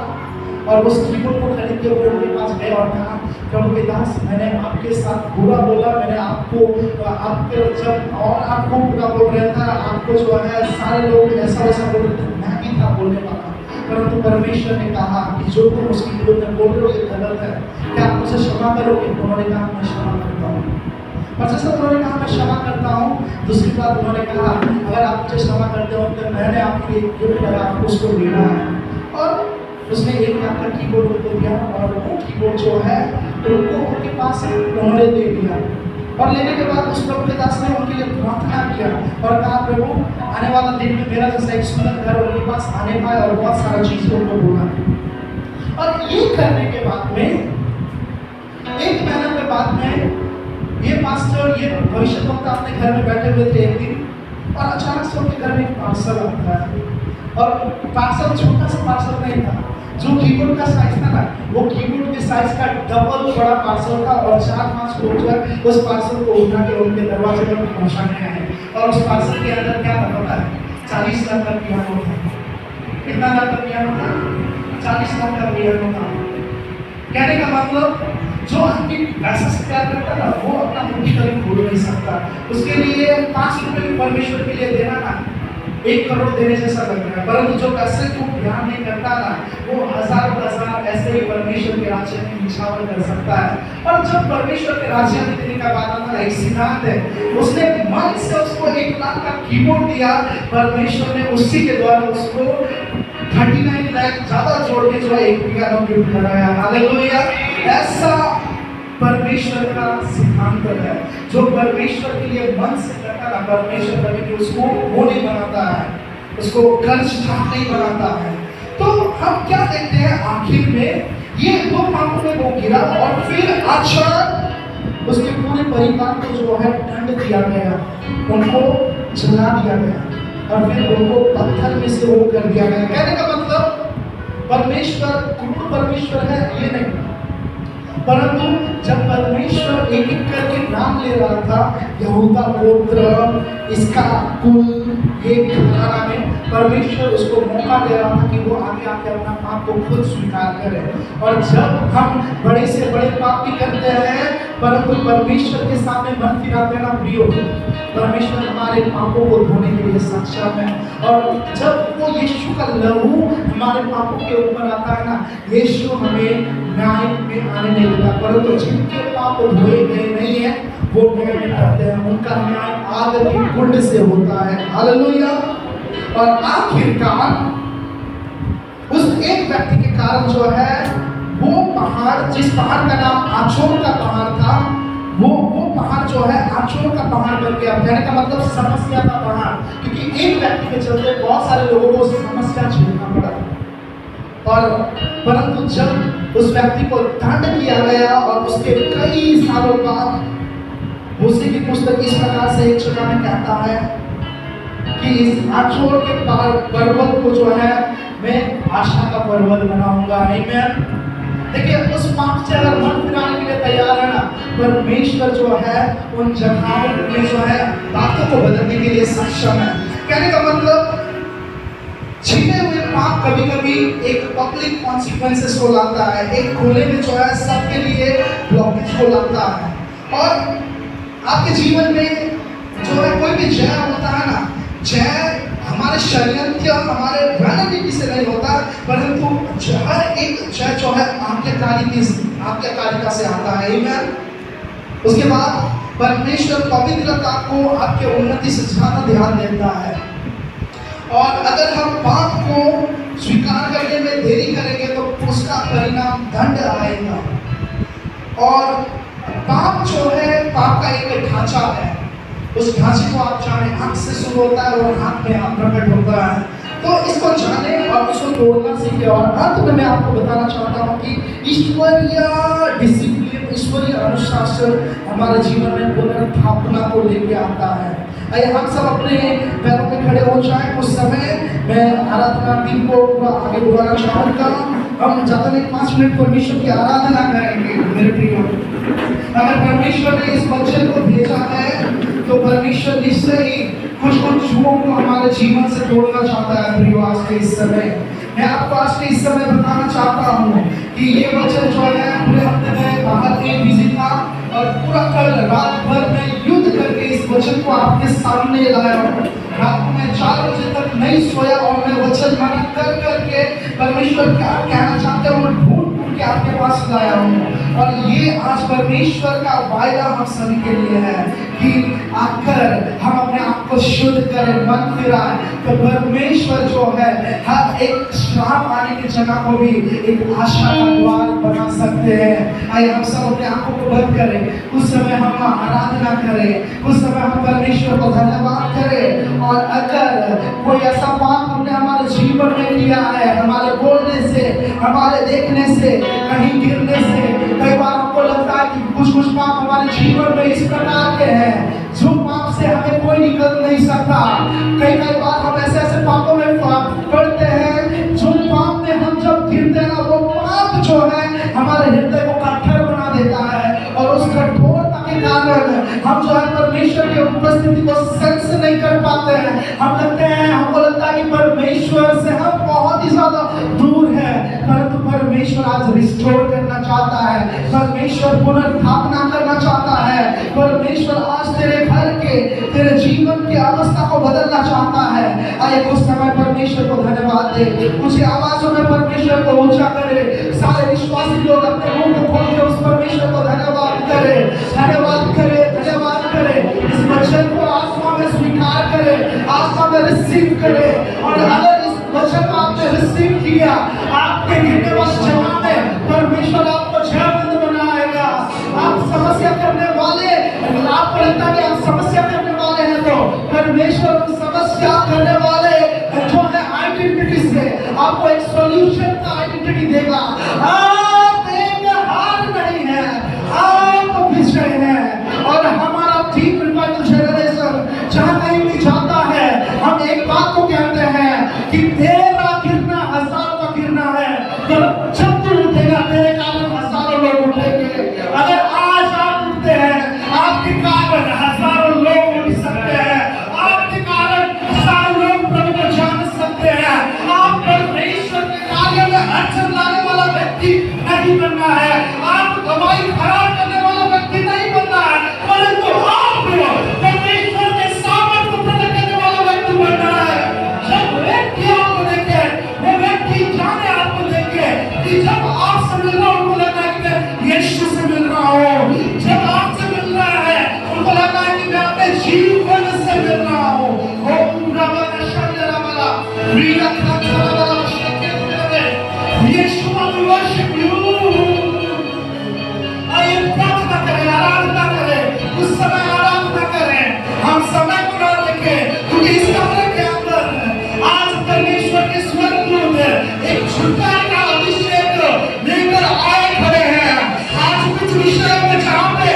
और उस कीबोर्ड को खरीद के वो उनके पास गए और कहा प्रभु के दास, मैंने आपके साथ बुरा बोला, मैंने आपको आपके जब और आपको बुरा बोल रहा था, आपको जो है सारे लोग ऐसा वैसा बोल रहे थे, मैं ही था बोलने वाला, परंतु परमेश्वर ने कहा कि जो तुम उसकी विरुद्ध में बोल रहे हो ये गलत है, क्या आप उसे क्षमा करोगे? उन्होंने कहा मैं क्षमा करता हूँ। और जैसे उन्होंने कहा मैं क्षमा करता हूँ, दूसरी बात उन्होंने कहा अगर आप मुझे क्षमा करते हो तो मैंने आपके लिए गिफ्ट है, आपको उसको देना है। और उसने 1 लाख का कीबोर्ड उनको दिया, और वो कीबोर्ड जो है उनको उनके पास उन्होंने दे दिया। और लेने के बाद उस प्रभु के दास ने उनके लिए प्रार्थना किया और कहा प्रभु आने वाला दिन में मेरा जैसा एक सुंदर घर उनके पास आने पाए, और बहुत सारा चीज उनको बोला। और ये करने के बाद में 1 महीने के बाद में ये पास्टर, ये भविष्यवक्ता अपने घर में बैठे हुए थे एक दिन, और अचानक से उनके घर में एक पार्सल आता है, और पार्सल छोटा सा पार्सल नहीं था, जो कीबोर्ड का साइज था ना, वो कीबोर्ड के साइज का डबल बड़ा पार्सल था। और 4-5 लोग जो है उस पार्सल को उठा के उनके दरवाजे पर पहुंचाने आए, और उस पार्सल के अंदर क्या था पता है? 40 लाख का पियानो था। कितना लाख का पियानो था? 40 लाख का पियानो था। कहने का मतलब जो आदमी पैसा से प्यार करता ना, वो अपना मुट्ठी कभी खोल नहीं सकता। उसके लिए 5 रुपए भी परमेश्वर के लिए देना ना 1 करोड़ देने जैसा लग रहा है, परंतु जो पैसे को ध्यान नहीं करता ना, वो हजार ऐसे ही परमेश्वर के राज्य में निछावर कर सकता है। और जब परमेश्वर के राज्य में देने का बात आता है, एक सिद्धांत है, उसने मन से उसको 1 लाख का कीबोर्ड दिया, परमेश्वर ने उसी के द्वारा उसको 39 लाख ज्यादा जोड़ के जो एक पियानो गिफ्ट कराया। हालेलुया! ऐसा परमेश्वर का सिद्धांत है, जो परमेश्वर के लिए मन से करता है, परमेश्वर कभी भी उसको वो नहीं बनाता है, उसको कर्ज नहीं बनाता है। तो हम क्या देखते हैं आखिर में, ये 2 पापों में वो गिरा, और फिर अचानक उसके पूरे परिवार को जो है दंड दिया गया, उनको जला दिया गया, और फिर उनको पत्थर में से वो कर दिया गया। कहने का मतलब परमेश्वर क्रूर परमेश्वर है ये नहीं, परंतु जब परमेश्वर एक एक करके नाम ले रहा था, यहूदा गोत्र, इसका कुल, ये घराना में, परमेश्वर उसको मौका दे रहा था कि वो आगे आके अपना पाप को खुद स्वीकार करे। और जब हम बड़े से बड़े पाप भी करते हैं, परंतु परमेश्वर के सामने मन फिरा देना प्रियो, परमेश्वर हमारे पापों को धोने के लिए सक्षम है। और जब वो यीशु का लहू हमारे पापों के ऊपर आता है ना, यीशु हमें न्याय में आने नहीं देता, परंतु जिनके पाप धोए गए नहीं है वो न्याय में आते हैं, उनका न्याय आग के कुंड से होता है। हालेलुया! और आखिरकार उस एक व्यक्ति के कारण जो है वो पहाड़, जिस पहाड़ का नाम आचोर का पहाड़ था, वो पहाड़ जो है आचोर का पहाड़ बन गया। कहने का मतलब समस्या का पहाड़, क्योंकि एक व्यक्ति के चलते बहुत सारे लोगों को समस्या झेलना पड़ा। और परंतु जब उस व्यक्ति को दंड किया गया, और उसके कई सालों बाद मूसी की पुस्तक इस प्रकार से एक जगह में कहता है कि इस आचोर के पर्वत को जो है मैं आशा का पर्वत बनाऊंगा। आमीन। देखिए, उस पाप से अगर मन फिराने के लिए तैयार है ना, परमेश्वर जो है उन जगहों में जो है बातों को बदलने के लिए सक्षम है। कहने का मतलब छिपे हुए पाप कभी कभी एक पब्लिक कॉन्सिक्वेंसेस को लाता है, एक खुले में जो है सबके लिए ब्लॉकेज को लाता है। और आपके जीवन में जो है कोई भी जय होता है ना, जय हमारे षड्यंत्र, हमारे रणनीति से नहीं होता, परंतु हर एक जय जो है आज्ञाकारिता से आता है। आमीन। उसके बाद परमेश्वर पवित्रता को आपके उन्नति से ज्यादा ध्यान देता है। और अगर हम पाप को स्वीकार करने में देरी करेंगे तो उसका परिणाम दंड आएगा। और पाप जो है, पाप का एक ढांचा है। उस ढांचे को आप जाने, आंख से शुरू होता है और हाथ में आप प्रकट होता है। तो इसको जाने और उसको तोड़ना सीखे। और अंत में मैं आपको बताना चाहता हूँ कि ईश्वरीय डिसिप्लिन, ईश्वरीय अनुशासन हमारे जीवन में पुनर्स्थापना को लेके आता है। आइए हम सब अपने पैरों पे खड़े हो जाएं। उस समय मैं आराधना टीम को आगे बुलाना चाहूँगा। हम ज़्यादा नहीं 5 मिनट परमेश्वर की आराधना करेंगे। मेरे प्रियो, अगर परमेश्वर ने इस वचन को भेजा है तो परमेश्वर निश्चय ही कुछ चीजों को हमारे जीवन से तोड़ना चाहता है। प्रियो, आज के इस समय मैं आपको आज के इस समय बताना चाहता हूँ कि ये वचन जो है, पूरे हफ्ते में बाहर एक बिजी था और पूरा कल रात भर में युद्ध करके इस वचन को आपके सामने लाया हूँ। रात को मैं 4 बजे तक नहीं सोया और मैं वचन मन कर करके परमेश्वर क्या कहना चाहते हैं मैं ढूंढ के आपके पास लाया हूँ। और ये आज परमेश्वर का वायदा हम सभी के लिए है कि आकर हम अपने आप को शुद्ध करें, मन फिराएं, तो परमेश्वर जो है हर एक श्राप आने की जगह को भी एक आशा का द्वार बना सकते हैं। आइए हम सब अपने आंखों को बंद करें, उस समय हम आराधना करें, उस समय हम परमेश्वर को धन्यवाद करें। और अगर कोई ऐसा पाप हमने हमारे जीवन में किया है, हमारे बोलने से, हमारे देखने से, कहीं गिरने से, कई बार हमको लगता है कि कुछ पाप हमारे जीवन में इस प्रकार के हैं जो पाप से हमें कोई निकल नहीं सकता। कई बार हम ऐसे पापों में पड़ते हैं जो पाप में हम जब गिरते हैं ना, वो पाप जो है हमारे हृदय को कठोर बना देता है। और उस कठोरता के कारण हम जो है परमेश्वर की उपस्थिति को सेंस नहीं कर पाते हैं। हमको लगता है कि परमेश्वर से हम बहुत ही ज्यादा दूर है। परंतु परमेश्वर आज रिस्टोर करना चाहता है, परमेश्वर पुनर्स्थापना करना चाहता है, परमेश्वर आज तेरे घर के, तेरे जीवन की अवस्था को बदलना चाहता है। आइए उस समय परमेश्वर को धन्यवाद दे, कुछ आवाजों में परमेश्वर को ऊंचा करे। सारे विश्वासी लोग अपने मुंह को खोल के उस परमेश्वर को धन्यवाद करे, धन्यवाद करे, धन्यवाद करे। इस वचन को आत्मा में स्वीकार करे, आत्मा में रिसीव करे। और अगर इस वचन को आपने रिसीव किया, आपके गिरने वाले जवाब में परमेश्वर आपको जयवंत बनाएगा। आप समस्या करने वाले, आपको लगता है कि आप समस्या करने वाले हैं, तो परमेश्वर उस समस्या करने वाले जो है आइडेंटिटी से आपको एक सॉल्यूशन का आइडेंटिटी देगा। आप एक हार नहीं है, आप विजय हैं। और हमारा टीम रिवाइवल जनरेशन जहाँ कहीं भी जाता है, हम एक बात को कहते हैं कि तेरा गिरना हजारों का गिरना है, तो जब तू उठेगा तेरे कारण हजारों लोग उठेंगे। अगर आज आप उठते हैं, आपके कारण हजारों लोग उठ सकते हैं, आपके कारण हजारों लोग प्रभु को जान सकते हैं। आप परमेश्वर के कार्य में अड़चन लाने वाला व्यक्ति नहीं बनना है, आप गवाही खराब करने वाला व्यक्ति नहीं बनना है, परंतु आप परमेश्वर के सामर्थ को प्रकट करने वाला व्यक्ति बनना है। जब व्यक्ति आपको देखे, वो व्यक्ति जाने आपको देखे कि जब आपसे मिल रहा उनको लग रहा है कि मैं यीशु से मिल रहा हूँ। जब आपसे मिल रहा है उनको लग रहा है कि मैं अपने जीवन से मिल रहा हूँ। ओम रबना शंदरा वाला रीला खतरा वाला यीशु we worship you। आइए प्रार्थना करें, आराधना करें, उस समय आराधना करें, हम समय को ना देखें, क्योंकि इस कमरे के अंदर आज परमेश्वर के स्वर्गदूत एक छुटकारे का अभिषेक लेकर आए खड़े हैं। आज कुछ विषय में जहाँ पे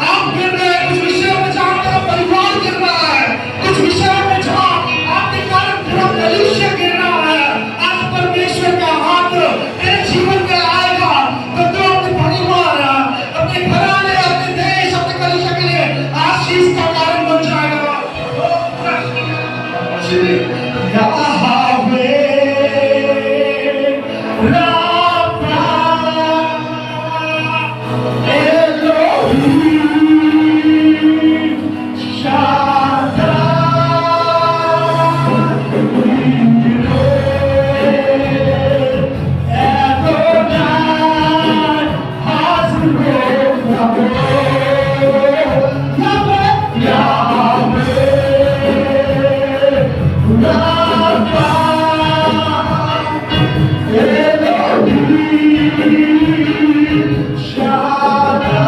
आप गिर रहे हैं, कुछ विषय में जहाँ पे परिवार गिर रहा है, कुछ विषय में जहाँ आपके कारण पूरा कलीसिया गिर रहा है, आज परमेश्वर का हाथ तेरे जीवन में आएगा तो तू अपने परिवार, अपने घराने, अपने देश, अपने कलीसिया के लिए आशीष का कारण बन जाएगा। याहवे राफा एलोही शाद्रा Shada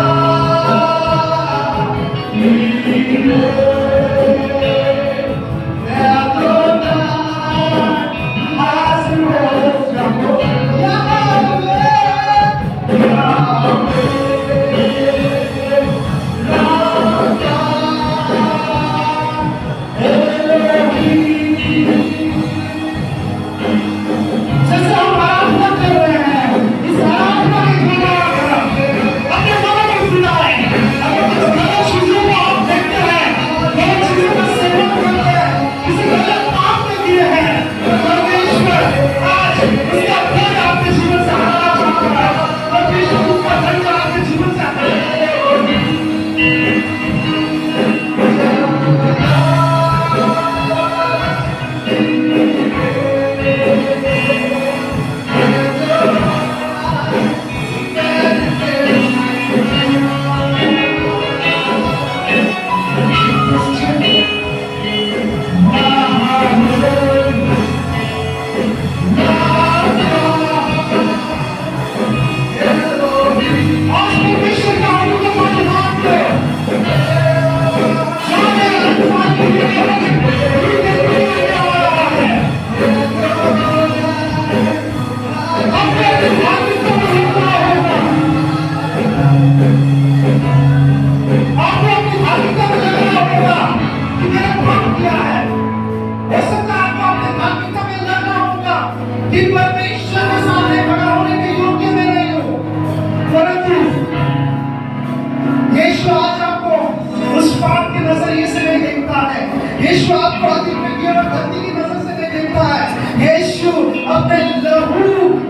यीशु आपको अधिक विज्ञ और गंदी की नजर से नहीं देखता है। यीशु अपने लहू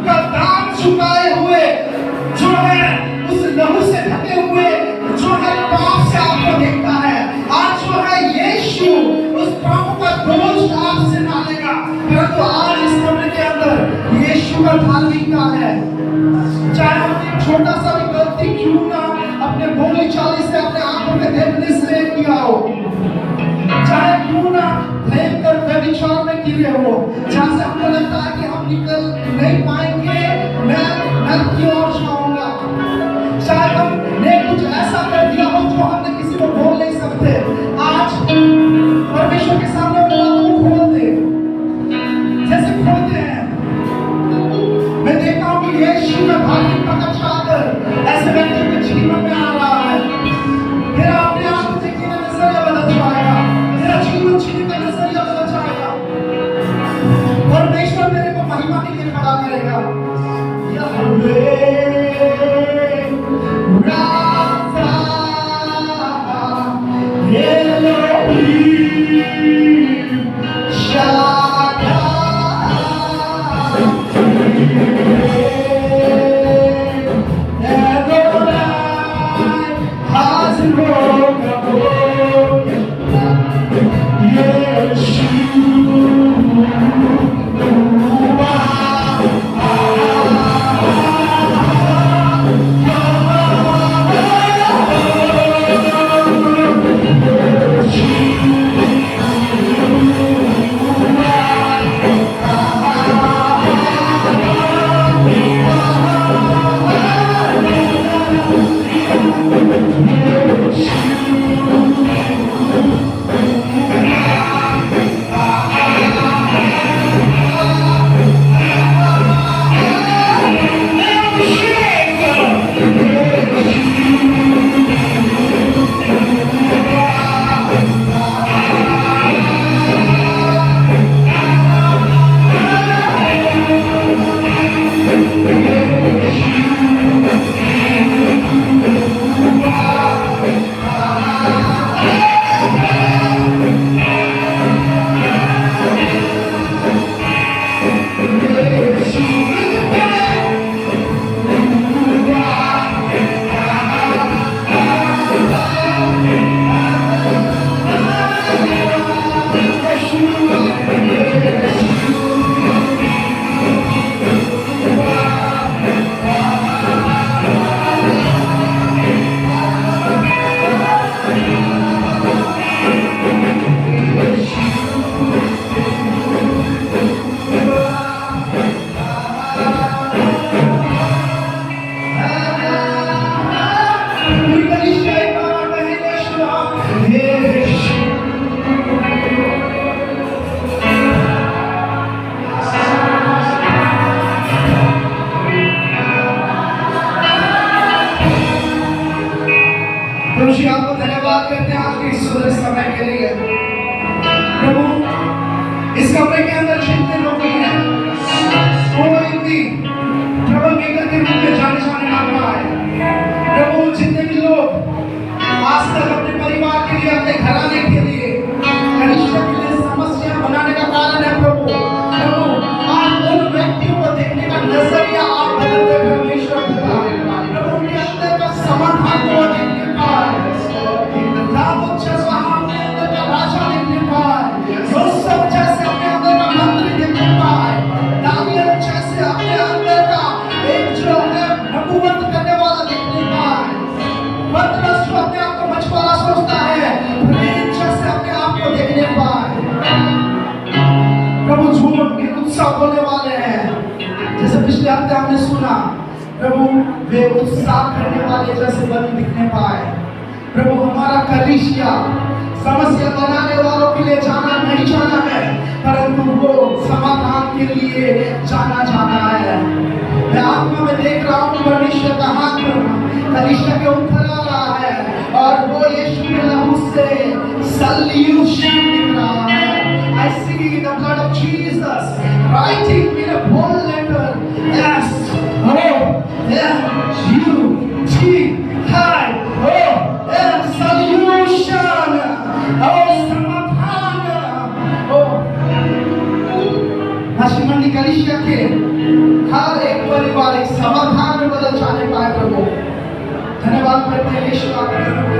का दाम चुकाए हुए जो है उस लहू से ढके हुए जो है पाप से आपको देखता है। आज जो है यीशु उस पाप का बोझ आपसे ना लेगा, परंतु आज इस कमरे के अंदर यीशु का धार्मिकता है। चाहे हमने छोटा सा भी गलती क्यों ना अपने बोली चाली से अपने आंखों के देखने से किया हो, चाहे क्यों ना भयंकर व्यभिचार में गिरे हो, जहाँ से हमको लगता है कि हम निकल नहीं पाएंगे, मैं की ओर जाऊंगा, चाहे हमने कुछ ऐसा कर दिया हो जो हमने किसी को बोल नहीं सकते, आज परमेश्वर के सामने वो खोल दे जैसे खोलते हैं। मैं देखता हूँ कि यीशु में भाग्यता का चादर ऐसे व्यक्ति के जीवन में आ रहा है। मेरा अपने आप को देखने का नजरिया बदल जाएगा, मेरा जीवन जीने का नजरिया बदल जाएगा, परमेश्वर मेरे को महिमा के लिए खड़ा करेगा। यहोवे राजा एलोहीम शाद्दाई प्रभु जी आपको धन्यवाद करते हैं आपके इस सुंदर समय के लिए। प्रभु इस कमरे के अंदर जितने लोग हैं कोई भी ट्रबल मेकर के रूप में जाने ना पाए। प्रभु जितने भी लोग आज तक अपने परिवार के लिए, अपने घराने के लिए, कनिष्ठा के लिए समस्या बनाने का कारण है प्रभु आज उन व्यक्तियों को देखने का नजरिया आप बदलते परमेश्वर पिता। प्रभु उनके अंदर का समाधान को देखने पाए, दाऊद जैसा अपने अंदर का राजा देखने पाए, यूसुफ जैसे अपने अंदर का मंत्री देखने पाए, दानियल जैसे अपने अंदर का एक जो है नबूवत करने वाला देखने पाए, पतरस जो अपने आप को मछुआरा सोचता है, प्रेम जैसे अपने आप को देखने पाए। प्रभु झूठ उत्साह बोलने वाले हैं, जैसे पिछले हफ्ते हमने सुना प्रभु वे उत्साह करने वाले जैसे बन दिखने पाए। प्रभु हमारा कलीसिया समस्या बनाने वालों के लिए जाना नहीं जाना है, परंतु वो समाधान के लिए जाना है। मैं आत्मा में देख रहा हूँ परमेश्वर का हाथ कलीसिया के ऊपर आ रहा है और वो यीशु के लहू से सल्यूशन दिख रहा है। I see the blood of Jesus writing in a bold letter S-O-L-U-T-I-O-N solution, समाधान देशवासियों